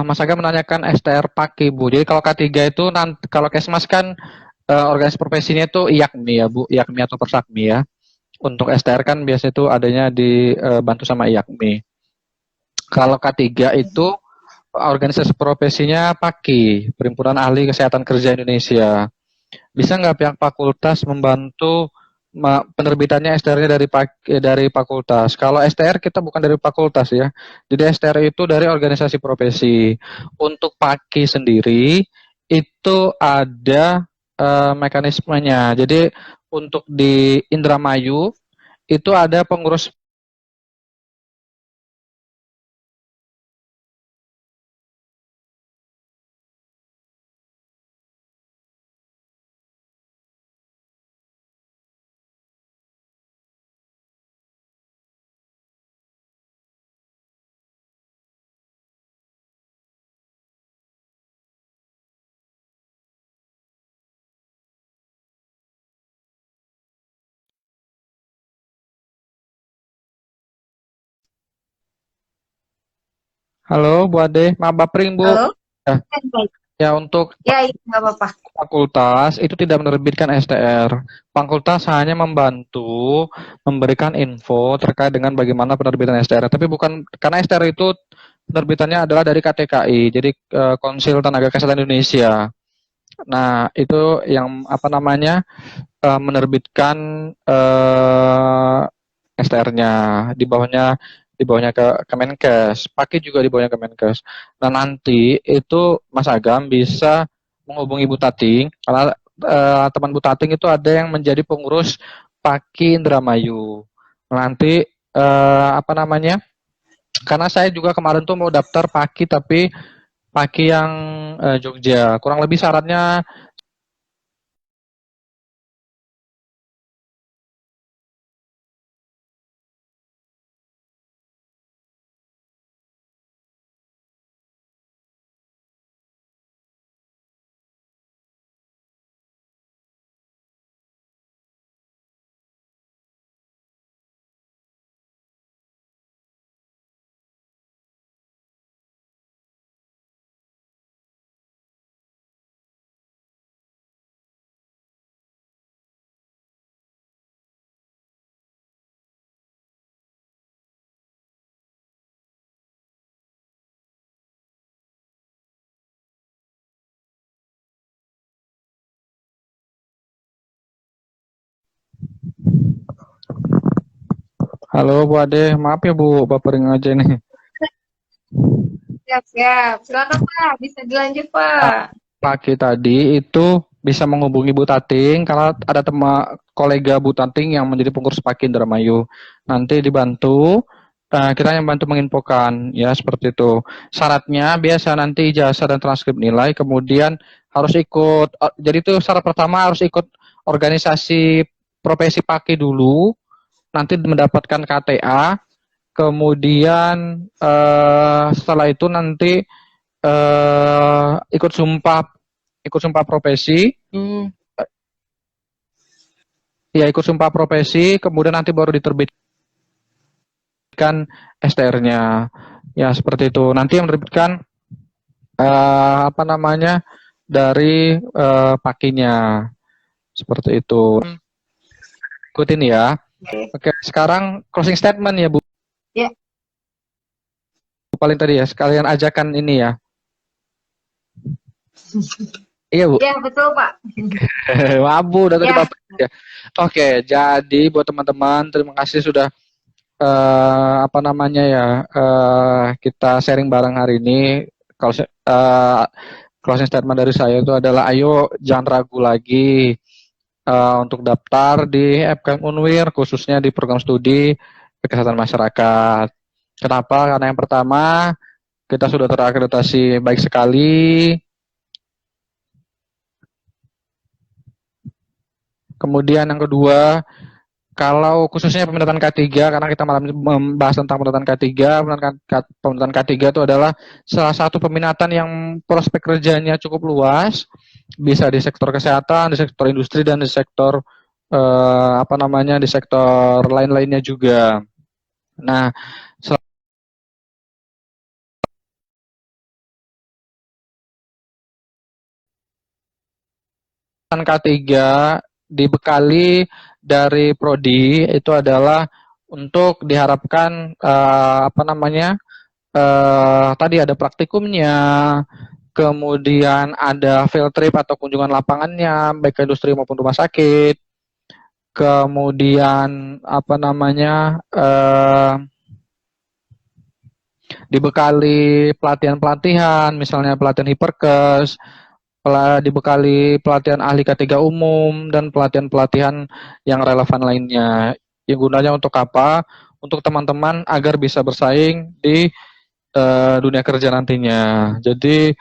Mas Agam menanyakan STR Paki, Bu. Jadi kalau K3 itu nanti kalau Kesmas kan organisasi profesinya itu IAKMI ya, Bu. IAKMI atau Persakmi ya. Untuk STR kan biasanya itu adanya dibantu sama IAKMI. Kalau K3 itu organisasi profesinya PAKI, Perhimpunan Ahli Kesehatan Kerja Indonesia. Bisa nggak pihak fakultas membantu penerbitannya STR-nya dari fakultas? Kalau STR kita bukan dari fakultas ya. Jadi STR itu dari organisasi profesi. Untuk PAKI sendiri itu ada mekanismenya. Jadi untuk di Indramayu itu ada pengurus Halo Bu Ade, maaf Bapring Bu. Halo? Ya, Baik. ya untuk Ya, iya, nggak apa-apa. fakultas itu tidak menerbitkan STR. Fakultas hanya membantu memberikan info terkait dengan bagaimana penerbitan STR. Tapi bukan karena STR itu penerbitannya adalah dari KTKI, jadi Konsil Tenaga Kesehatan Indonesia. Nah, itu yang apa namanya menerbitkan STR-nya di bawahnya ke Kemenkes, pakai juga di bawahnya Kemenkes. Nah nanti itu Mas Agam bisa menghubungi Bu Tating karena teman Bu Tating itu ada yang menjadi pengurus Paki Indramayu. Nanti apa namanya? Karena saya juga kemarin tuh mau daftar Paki tapi Paki yang Jogja. Kurang lebih syaratnya. Halo Bu Ade, maaf ya Bu, Bapering aja nih. Siap, siap. Silakan, Pak. Bisa dilanjut, Nah, Pak. pagi tadi itu bisa menghubungi Bu Tating karena ada kolega Bu Tating yang menjadi pengurus Paki Indramayu. Nanti dibantu, kita yang bantu menginfokan ya seperti itu. Syaratnya biasa nanti ijazah dan transkrip nilai, kemudian harus ikut. Jadi itu syarat pertama harus ikut organisasi profesi Paki dulu, nanti mendapatkan KTA, kemudian setelah itu nanti ikut sumpah profesi. Ya, ikut sumpah profesi, kemudian nanti baru diterbitkan STR-nya. Ya, seperti itu. Nanti yang menerbitkan apa namanya dari pakinya. Seperti itu. Ikutin ya. Oke. Oke, sekarang closing statement ya Bu. Ya, Paling tadi ya, sekalian ajakan ini ya. Iya Bu. ya betul, Pak. Maaf Bu, udah tadi Ya, Bapak. Ya. Oke, jadi buat teman-teman, terima kasih sudah apa namanya ya kita sharing bareng hari ini. Kalau closing statement dari saya itu adalah ayo jangan ragu lagi untuk daftar di FKM Unwir khususnya di program studi kesehatan masyarakat. Kenapa? Karena yang pertama kita sudah terakreditasi baik sekali. Kemudian yang kedua, kalau khususnya peminatan K3, karena kita malam ini membahas tentang peminatan K3, peminatan K3 itu adalah salah satu peminatan yang prospek kerjanya cukup luas, bisa di sektor kesehatan, di sektor industri, dan di sektor apa namanya, di sektor lain-lainnya juga. Nah, selain K3 dibekali dari prodi itu adalah untuk diharapkan apa namanya tadi ada praktikumnya, kemudian ada field trip atau kunjungan lapangannya, baik ke industri maupun rumah sakit, kemudian apa namanya dibekali pelatihan-pelatihan, misalnya pelatihan hiperkes, dibekali pelatihan ahli K3 umum, dan pelatihan-pelatihan yang relevan lainnya. Yang gunanya untuk apa? Untuk teman-teman agar bisa bersaing di dunia kerja nantinya. Jadi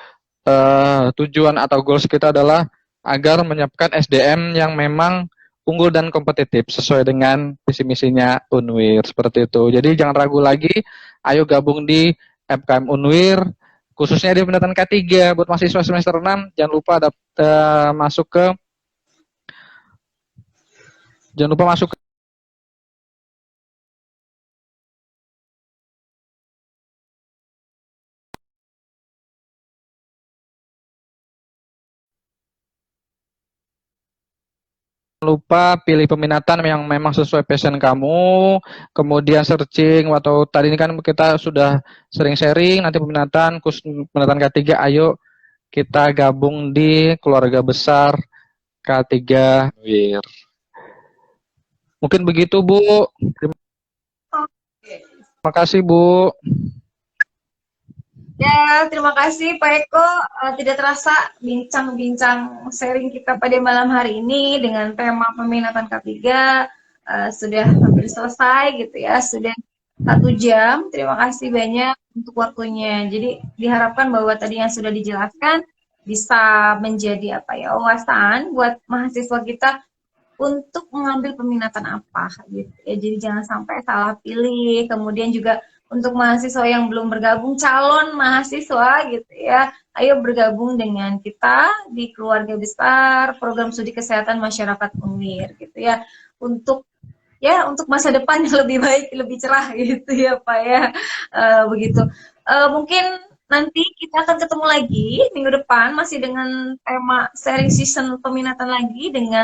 tujuan atau goals kita adalah agar menyiapkan SDM yang memang unggul dan kompetitif sesuai dengan visi misinya Unwir seperti itu. Jadi jangan ragu lagi, ayo gabung di FKM Unwir khususnya di pendidikan K3 buat mahasiswa semester 6 masuk ke jangan lupa masuk lupa pilih peminatan yang memang sesuai passion kamu, kemudian searching atau tadi ini kan kita sudah sering sharing, nanti peminatan khusus peminatan K3, ayo kita gabung di keluarga besar K3 Wir. Mungkin begitu Bu. Terima kasih Bu. Ya, terima kasih Pak Eko. Tidak terasa bincang-bincang sharing kita pada malam hari ini dengan tema peminatan K3 sudah hampir selesai gitu ya, sudah 1 jam. Terima kasih banyak untuk waktunya. Jadi diharapkan bahwa tadi yang sudah dijelaskan bisa menjadi apa ya, wawasan buat mahasiswa kita untuk mengambil peminatan apa gitu ya. Jadi jangan sampai salah pilih. Kemudian juga untuk mahasiswa yang belum bergabung, calon mahasiswa gitu ya, ayo bergabung dengan kita di keluarga besar program studi kesehatan masyarakat UNIR gitu ya, untuk untuk masa depan yang lebih baik, lebih cerah gitu ya Pak ya. Begitu. Mungkin nanti kita akan ketemu lagi minggu depan masih dengan tema sharing season peminatan lagi dengan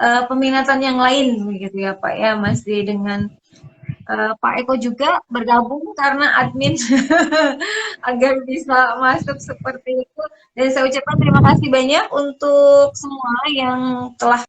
peminatan yang lain begitu ya Pak ya, masih dengan Pak Eko juga bergabung karena admin agar bisa masuk seperti itu. Dan saya ucapkan terima kasih banyak untuk semua yang telah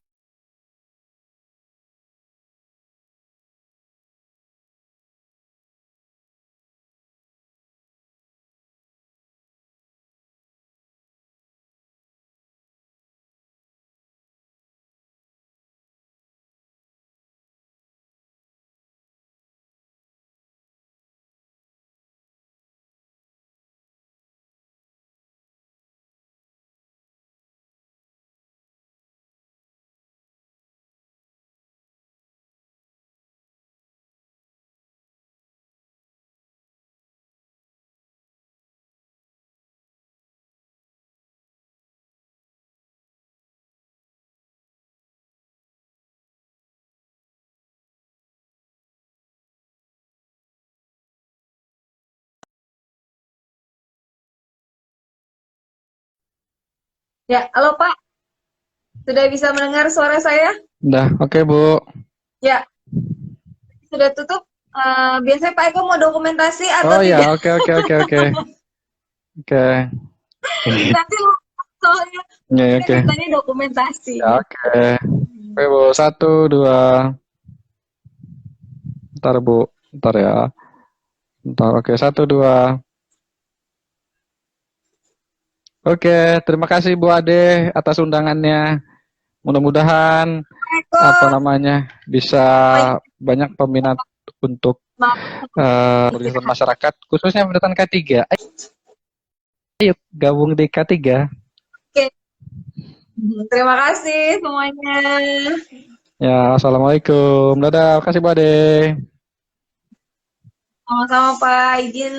halo Pak, sudah bisa mendengar suara saya? Udah, oke Bu. Ya, sudah tutup. Biasanya Pak Eko mau dokumentasi atau Oh ya, tidak? oke. Oke. Nanti soalnya Ya, kita oke. mintanya dokumentasi. Ya, oke. Oke Bu, 1, 2. Ntar Bu, ntar ya. Ntar, oke, 1, 2. Oke, terima kasih Bu Ade atas undangannya. Mudah-mudahan Pak Eko, bisa banyak peminat untuk organisasi masyarakat, khususnya peminatan K3. Ayo gabung di K3. Oke. Terima kasih semuanya. Ya, assalamualaikum. Dadah, kasih Bu Ade. Sama-sama Pak, izin